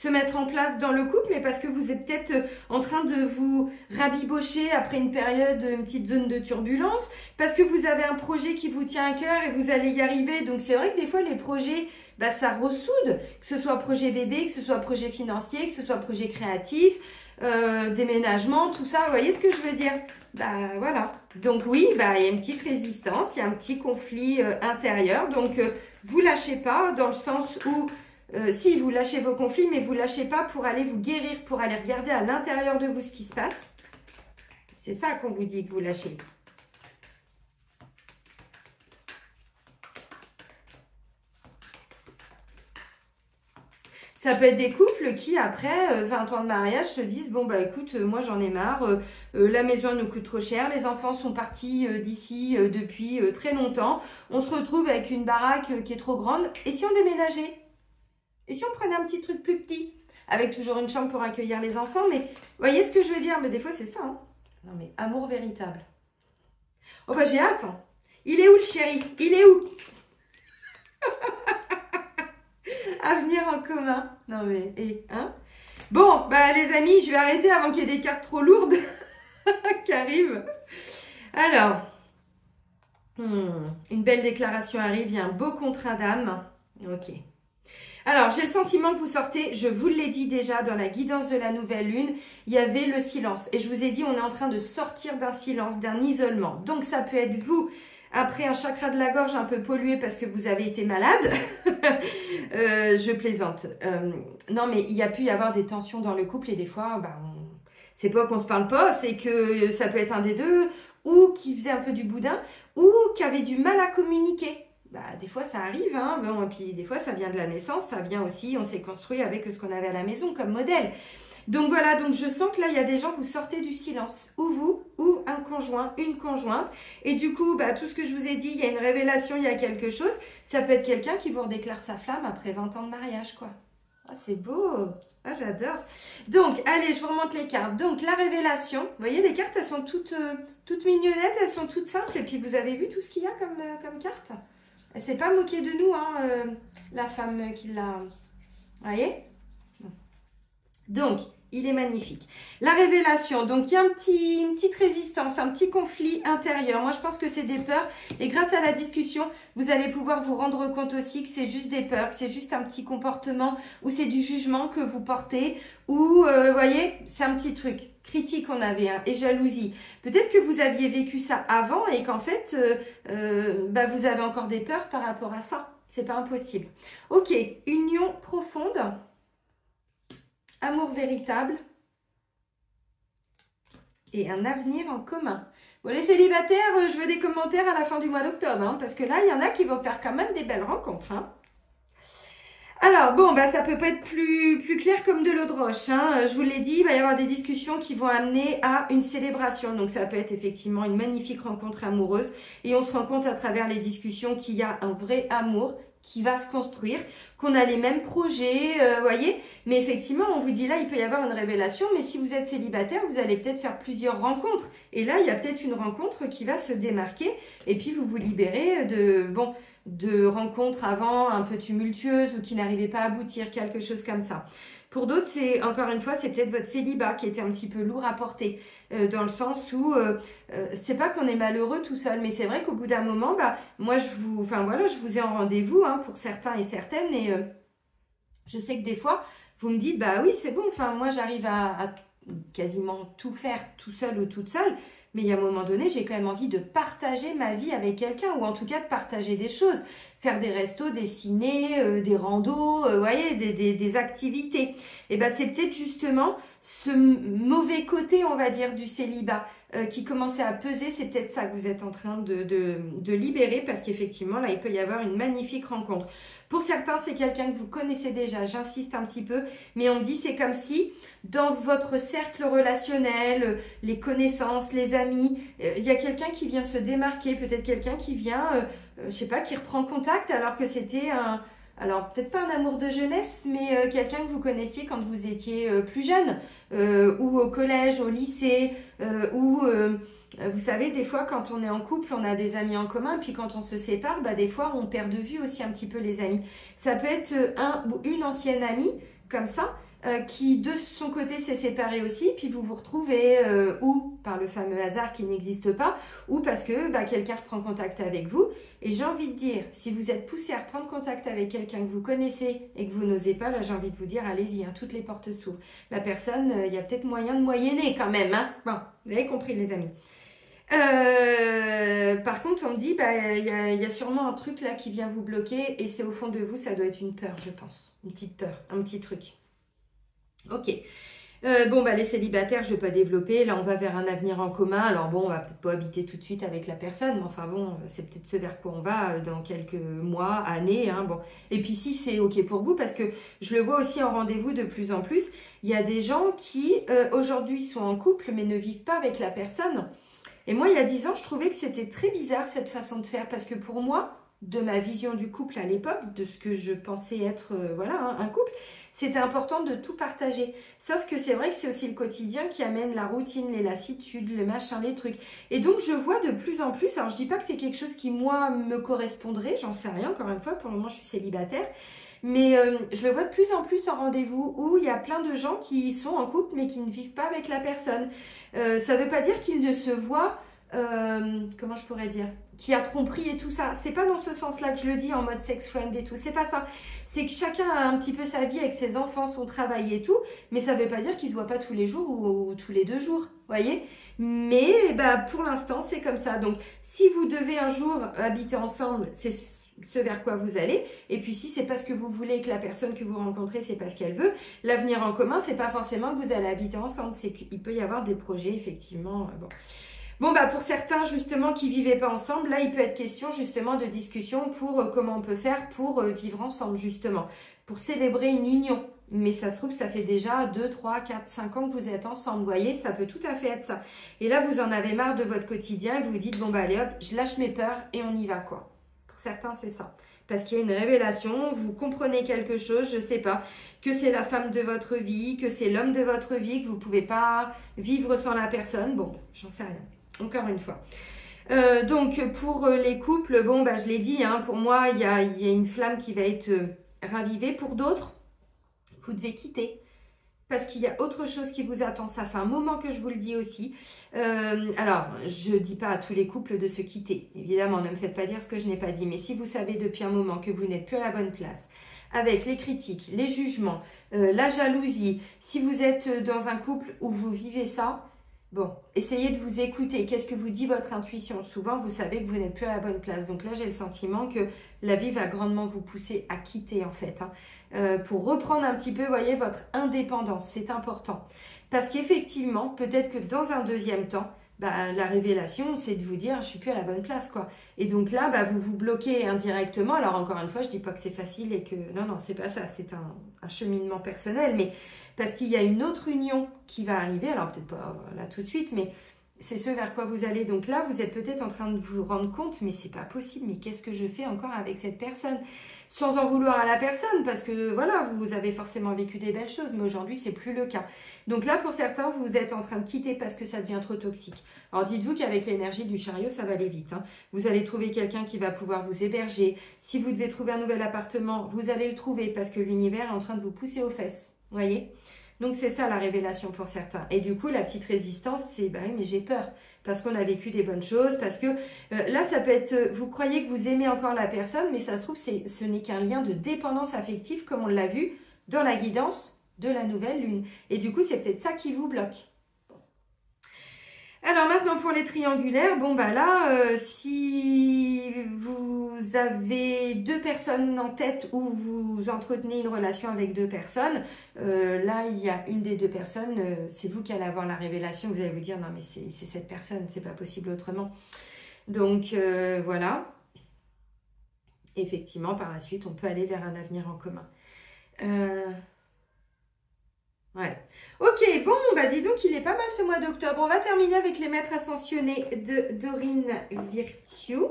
mettre en place dans le couple, mais parce que vous êtes peut-être en train de vous rabibocher après une période, une petite zone de turbulence, parce que vous avez un projet qui vous tient à cœur et vous allez y arriver. Donc, c'est vrai que des fois, les projets, bah, ça ressoude, que ce soit projet bébé, que ce soit projet financier, que ce soit projet créatif, déménagement, tout ça. Vous voyez ce que je veux dire? Bah voilà. Donc oui, bah, il y a une petite résistance, il y a un petit conflit intérieur. Donc vous lâchez pas dans le sens où si vous lâchez vos conflits, mais vous lâchez pas pour aller vous guérir, pour aller regarder à l'intérieur de vous ce qui se passe. C'est ça qu'on vous dit que vous lâchez. Ça peut être des couples qui, après 20 ans de mariage, se disent « Bon, bah écoute, moi j'en ai marre, la maison nous coûte trop cher, les enfants sont partis d'ici depuis très longtemps, on se retrouve avec une baraque qui est trop grande, et si on déménageait? Et si on prenait un petit truc plus petit? Avec toujours une chambre pour accueillir les enfants, mais vous voyez ce que je veux dire? Mais des fois, c'est ça, hein. Non mais, amour véritable. Oh bah j'ai hâte, hein. Il est où le chéri? Il est où? Avenir en commun. Non mais, hein? Bon, bah les amis, je vais arrêter avant qu'il y ait des cartes trop lourdes qui arrivent. Alors, une belle déclaration arrive, il y a un beau contrat d'âme. Ok. Alors, j'ai le sentiment que vous sortez, je vous l'ai dit déjà dans la guidance de la nouvelle lune, il y avait le silence. Et je vous ai dit, on est en train de sortir d'un silence, d'un isolement. Donc, ça peut être vous... Après un chakra de la gorge un peu pollué parce que vous avez été malade, je plaisante. Non, mais il y a pu y avoir des tensions dans le couple et des fois, bah, c'est pas qu'on se parle pas, c'est que ça peut être un des deux, ou qui faisait un peu du boudin, ou qui avait du mal à communiquer. Bah, des fois, ça arrive, hein. Bon, et puis des fois, ça vient de la naissance, ça vient aussi, on s'est construit avec ce qu'on avait à la maison comme modèle. Donc voilà, donc je sens que là, il y a des gens, vous sortez du silence, ou vous, ou un conjoint, une conjointe. Et du coup, bah, tout ce que je vous ai dit, il y a une révélation, il y a quelque chose. Ça peut être quelqu'un qui vous redéclare sa flamme après 20 ans de mariage, quoi. Ah, c'est beau. Ah, j'adore. Donc, allez, je vous remonte les cartes. Donc, la révélation. Vous voyez, les cartes, elles sont toutes mignonnettes, elles sont toutes simples. Et puis, vous avez vu tout ce qu'il y a comme carte? Elle s'est pas moquée de nous, hein, la femme qui l'a... Vous voyez? Donc, il est magnifique. La révélation, donc il y a une petite résistance, un petit conflit intérieur. Moi, je pense que c'est des peurs. Et grâce à la discussion, vous allez pouvoir vous rendre compte aussi que c'est juste des peurs, que c'est juste un petit comportement ou c'est du jugement que vous portez. Ou, vous voyez, c'est un petit truc. Critique on avait, hein, et jalousie. Peut-être que vous aviez vécu ça avant et qu'en fait, bah, vous avez encore des peurs par rapport à ça. C'est pas impossible. Ok, union profonde. Amour véritable et un avenir en commun. Bon, les célibataires, je veux des commentaires à la fin du mois d'octobre, hein, parce que là, il y en a qui vont faire quand même des belles rencontres. Hein. Alors, bon, bah, ça peut pas être plus clair comme de l'eau de roche, hein. Je vous l'ai dit, il va y avoir des discussions qui vont amener à une célébration. Donc, ça peut être effectivement une magnifique rencontre amoureuse. Et on se rend compte à travers les discussions qu'il y a un vrai amour qui va se construire, qu'on a les mêmes projets, voyez. Mais effectivement, on vous dit là, il peut y avoir une révélation. Mais si vous êtes célibataire, vous allez peut-être faire plusieurs rencontres. Et là, il y a peut-être une rencontre qui va se démarquer. Et puis, vous vous libérez de rencontres avant un peu tumultueuses ou qui n'arrivaient pas à aboutir, quelque chose comme ça. Pour d'autres, c'est encore une fois, c'est peut-être votre célibat qui était un petit peu lourd à porter, dans le sens où c'est pas qu'on est malheureux tout seul, mais c'est vrai qu'au bout d'un moment, bah moi je vous ai en rendez-vous, hein, pour certains et certaines, et je sais que des fois vous me dites bah oui c'est bon, enfin moi j'arrive à quasiment tout faire tout seul ou toute seule. Mais il y a un moment donné, j'ai quand même envie de partager ma vie avec quelqu'un, ou en tout cas de partager des choses. Faire des restos, des ciné, des randos, voyez, des activités. Et ben c'est peut-être justement ce mauvais côté, on va dire, du célibat qui commençait à peser. C'est peut-être ça que vous êtes en train de libérer, parce qu'effectivement, là, il peut y avoir une magnifique rencontre. Pour certains, c'est quelqu'un que vous connaissez déjà, j'insiste un petit peu, mais on me dit c'est comme si dans votre cercle relationnel, les connaissances, les amis, il y a quelqu'un qui vient se démarquer, peut-être quelqu'un qui vient, je sais pas, qui reprend contact alors que c'était alors peut-être pas un amour de jeunesse, mais quelqu'un que vous connaissiez quand vous étiez plus jeune, ou au collège, au lycée, ou vous savez, des fois quand on est en couple, on a des amis en commun, puis quand on se sépare, bah, des fois on perd de vue aussi un petit peu les amis. Ça peut être un ou une ancienne amie, comme ça, qui de son côté s'est séparé aussi, puis vous vous retrouvez, ou par le fameux hasard qui n'existe pas, ou parce que bah, quelqu'un reprend contact avec vous. Et j'ai envie de dire, si vous êtes poussé à reprendre contact avec quelqu'un que vous connaissez et que vous n'osez pas, là j'ai envie de vous dire, allez-y, hein, toutes les portes s'ouvrent. La personne, il y a peut-être moyen de moyenner quand même, hein. Bon, vous avez compris les amis. Par contre, on me dit, bah, y a sûrement un truc là qui vient vous bloquer, et c'est au fond de vous, ça doit être une peur, je pense. Une petite peur, un petit truc. Ok. Bon, bah, les célibataires, je ne vais pas développer. Là, on va vers un avenir en commun. Alors bon, on va peut-être pas habiter tout de suite avec la personne, mais enfin bon, c'est peut-être ce vers quoi on va dans quelques mois, années, hein, bon. Et puis si c'est ok pour vous, parce que je le vois aussi en rendez-vous de plus en plus, il y a des gens qui aujourd'hui sont en couple, mais ne vivent pas avec la personne. Et moi, il y a 10 ans, je trouvais que c'était très bizarre cette façon de faire, parce que pour moi, de ma vision du couple à l'époque, de ce que je pensais être voilà, un couple, c'était important de tout partager. Sauf que c'est vrai que c'est aussi le quotidien qui amène la routine, les lassitudes, les machins, les trucs. Et donc, je vois de plus en plus, alors je dis pas que c'est quelque chose qui, moi, me correspondrait, j'en sais rien, encore une fois, pour le moment, je suis célibataire. Mais je le vois de plus en plus en rendez-vous où il y a plein de gens qui sont en couple mais qui ne vivent pas avec la personne. Ça ne veut pas dire qu'ils ne se voient, comment je pourrais dire, qui a tromperie et tout ça. C'est pas dans ce sens-là que je le dis en mode sex friend et tout. C'est pas ça. C'est que chacun a un petit peu sa vie avec ses enfants, son travail et tout. Mais ça ne veut pas dire qu'ils ne se voient pas tous les jours ou tous les 2 jours. Voyez. Mais bah, pour l'instant, c'est comme ça. Donc, si vous devez un jour habiter ensemble, c'est ce vers quoi vous allez. Et puis si c'est parce que vous voulez que la personne que vous rencontrez, c'est parce qu'elle veut, l'avenir en commun, c'est pas forcément que vous allez habiter ensemble, c'est qu'il peut y avoir des projets effectivement. Bon bah pour certains justement qui vivaient pas ensemble, là il peut être question justement de discussion pour comment on peut faire pour vivre ensemble justement, pour célébrer une union. Mais ça se trouve, ça fait déjà 2, 3, 4, 5 ans que vous êtes ensemble. Vous voyez, ça peut tout à fait être ça. Et là, vous en avez marre de votre quotidien, vous vous dites, bon bah allez hop, je lâche mes peurs et on y va quoi. Pour certains, c'est ça. Parce qu'il y a une révélation, vous comprenez quelque chose, je ne sais pas, que c'est la femme de votre vie, que c'est l'homme de votre vie, que vous ne pouvez pas vivre sans la personne. Bon, j'en sais rien. Encore une fois. Donc, pour les couples, bon, bah, je l'ai dit, hein, pour moi, il y a une flamme qui va être ravivée. Pour d'autres, vous devez quitter. Parce qu'il y a autre chose qui vous attend. Ça fait un moment que je vous le dis aussi. Alors, je ne dis pas à tous les couples de se quitter. Évidemment, ne me faites pas dire ce que je n'ai pas dit. Mais si vous savez depuis un moment que vous n'êtes plus à la bonne place, avec les critiques, les jugements, la jalousie, si vous êtes dans un couple où vous vivez ça, bon, essayez de vous écouter. Qu'est-ce que vous dit votre intuition? Souvent, vous savez que vous n'êtes plus à la bonne place. Donc là, j'ai le sentiment que la vie va grandement vous pousser à quitter, en fait. Hein. Pour reprendre un petit peu, voyez, votre indépendance. C'est important. Parce qu'effectivement, peut-être que dans un deuxième temps, bah, la révélation, c'est de vous dire, je suis plus à la bonne place, quoi. Et donc là, bah, vous vous bloquez indirectement. Alors encore une fois, je dis pas que c'est facile et que non, c'est pas ça. C'est un cheminement personnel, mais parce qu'il y a une autre union qui va arriver. Alors peut-être pas là tout de suite, mais c'est ce vers quoi vous allez. Donc là, vous êtes peut-être en train de vous rendre compte, mais c'est pas possible. Mais qu'est-ce que je fais encore avec cette personne? Sans en vouloir à la personne, parce que voilà, vous avez forcément vécu des belles choses, mais aujourd'hui, c'est plus le cas. Donc là, pour certains, vous êtes en train de quitter parce que ça devient trop toxique. Alors dites-vous qu'avec l'énergie du chariot, ça va aller vite. Hein. Vous allez trouver quelqu'un qui va pouvoir vous héberger. Si vous devez trouver un nouvel appartement, vous allez le trouver parce que l'univers est en train de vous pousser aux fesses. Vous voyez? Donc c'est ça la révélation pour certains. Et du coup, la petite résistance, c'est bah oui, mais j'ai peur. Parce qu'on a vécu des bonnes choses, parce que là, ça peut être, vous croyez que vous aimez encore la personne, mais ça se trouve, ce n'est qu'un lien de dépendance affective, comme on l'a vu dans la guidance de la nouvelle lune. Et du coup, c'est peut-être ça qui vous bloque. Alors maintenant pour les triangulaires, bon bah là, si vous avez deux personnes en tête ou vous entretenez une relation avec deux personnes, là il y a une des deux personnes, c'est vous qui allez avoir la révélation, vous allez vous dire non mais c'est cette personne, c'est pas possible autrement. Donc voilà, effectivement par la suite on peut aller vers un avenir en commun. Ouais. Ok, bon, bah dis donc, il est pas mal ce mois d'octobre. On va terminer avec les maîtres ascensionnés de Dorine Virtue.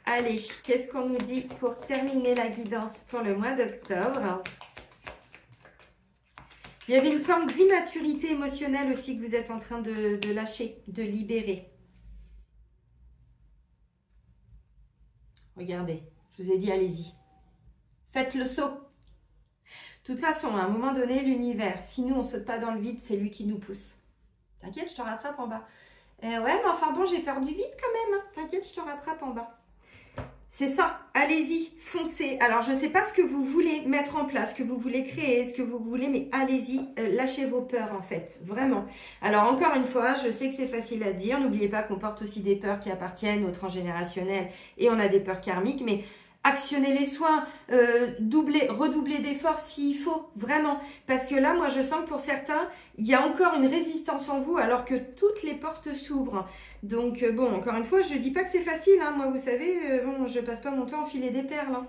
Allez, qu'est-ce qu'on nous dit pour terminer la guidance pour le mois d'octobre? Il y avait une forme d'immaturité émotionnelle aussi que vous êtes en train de lâcher, de libérer. Regardez, je vous ai dit, allez-y. Faites le saut. De toute façon, à un moment donné, l'univers, si nous, on ne saute pas dans le vide, c'est lui qui nous pousse. T'inquiète, je te rattrape en bas. Ouais, mais enfin bon, j'ai peur du vide quand même. T'inquiète, je te rattrape en bas. C'est ça, allez-y, foncez. Alors, je ne sais pas ce que vous voulez mettre en place, ce que vous voulez créer, ce que vous voulez, mais allez-y, lâchez vos peurs en fait, vraiment. Alors, encore une fois, je sais que c'est facile à dire. N'oubliez pas qu'on porte aussi des peurs qui appartiennent au transgénérationnel et on a des peurs karmiques, mais actionnez les soins, redoubler d'efforts s'il faut, vraiment. Parce que là, moi, je sens que pour certains, il y a encore une résistance en vous alors que toutes les portes s'ouvrent. Donc, bon, encore une fois, je ne dis pas que c'est facile. Hein. Moi, vous savez, bon, je ne passe pas mon temps à enfiler des perles. Hein.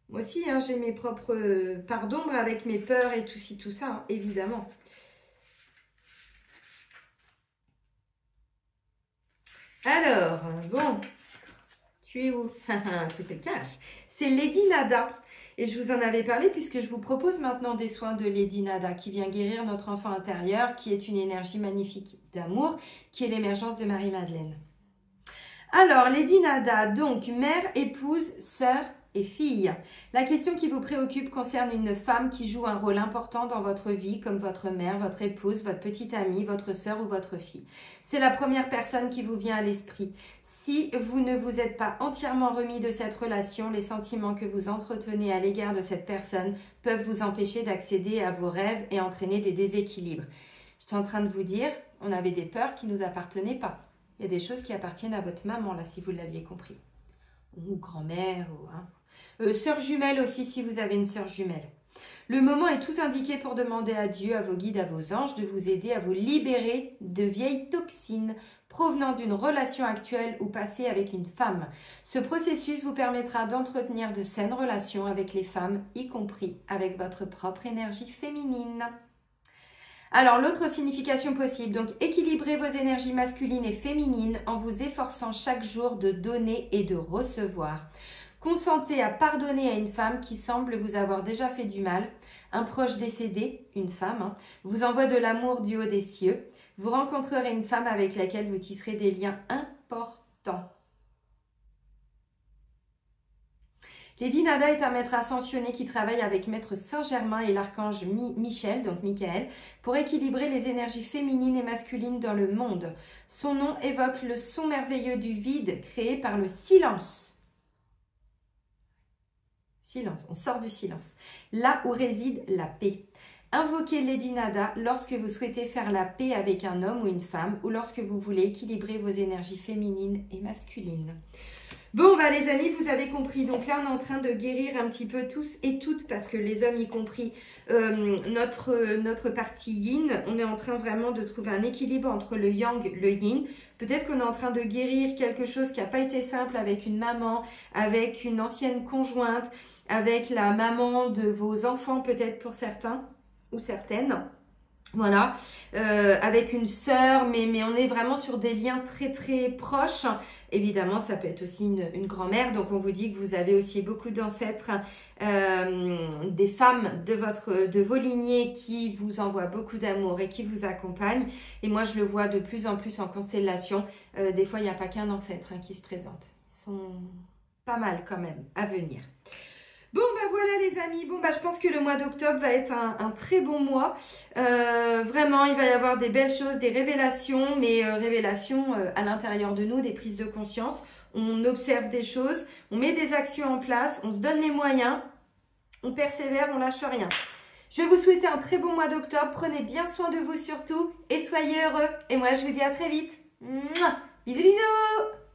Moi aussi, hein, j'ai mes propres parts d'ombre avec mes peurs et tout ci, tout ça, hein, évidemment. Alors, bon... Tu es où? Tu te caches. C'est Lady Nada. Et je vous en avais parlé puisque je vous propose maintenant des soins de Lady Nada qui vient guérir notre enfant intérieur, qui est une énergie magnifique d'amour, qui est l'émergence de Marie-Madeleine. Alors, Lady Nada, donc mère, épouse, sœur et fille. La question qui vous préoccupe concerne une femme qui joue un rôle important dans votre vie, comme votre mère, votre épouse, votre petite amie, votre sœur ou votre fille. C'est la première personne qui vous vient à l'esprit. Si vous ne vous êtes pas entièrement remis de cette relation, les sentiments que vous entretenez à l'égard de cette personne peuvent vous empêcher d'accéder à vos rêves et entraîner des déséquilibres. J'étais en train de vous dire, on avait des peurs qui ne nous appartenaient pas. Il y a des choses qui appartiennent à votre maman, là, si vous l'aviez compris. Ou grand-mère, ou... Hein. Sœur jumelle aussi, si vous avez une sœur jumelle. Le moment est tout indiqué pour demander à Dieu, à vos guides, à vos anges, de vous aider à vous libérer de vieilles toxines provenant d'une relation actuelle ou passée avec une femme. Ce processus vous permettra d'entretenir de saines relations avec les femmes, y compris avec votre propre énergie féminine. Alors, l'autre signification possible, donc équilibrez vos énergies masculines et féminines en vous efforçant chaque jour de donner et de recevoir. Consentez à pardonner à une femme qui semble vous avoir déjà fait du mal. Un proche décédé, une femme, hein, vous envoie de l'amour du haut des cieux. Vous rencontrerez une femme avec laquelle vous tisserez des liens importants. Lady Nada est un maître ascensionné qui travaille avec maître Saint-Germain et l'archange Michel, donc Michael, pour équilibrer les énergies féminines et masculines dans le monde. Son nom évoque le son merveilleux du vide créé par le silence. Silence, on sort du silence. Là où réside la paix. Invoquez Lady Nada lorsque vous souhaitez faire la paix avec un homme ou une femme ou lorsque vous voulez équilibrer vos énergies féminines et masculines. Bon, bah les amis, vous avez compris. Donc là, on est en train de guérir un petit peu tous et toutes, parce que les hommes y compris, notre partie yin. On est en train vraiment de trouver un équilibre entre le yang, le yin. Peut-être qu'on est en train de guérir quelque chose qui n'a pas été simple avec une maman, avec une ancienne conjointe, avec la maman de vos enfants, peut-être pour certains ou certaines. Voilà, avec une sœur, mais on est vraiment sur des liens très très proches. Évidemment, ça peut être aussi une grand-mère, donc on vous dit que vous avez aussi beaucoup d'ancêtres, des femmes de vos lignées qui vous envoient beaucoup d'amour et qui vous accompagnent. Et moi, je le vois de plus en plus en constellation. Des fois, il n'y a pas qu'un ancêtre qui se présente. Ils sont pas mal quand même à venir. Bon, bah voilà les amis, bon, bah je pense que le mois d'octobre va être un très bon mois. Vraiment, il va y avoir des belles choses, des révélations, mais révélations à l'intérieur de nous, des prises de conscience. On observe des choses, on met des actions en place, on se donne les moyens, on persévère, on lâche rien. Je vais vous souhaiter un très bon mois d'octobre, prenez bien soin de vous surtout et soyez heureux. Et moi, je vous dis à très vite. Mouah. Bisous, bisous!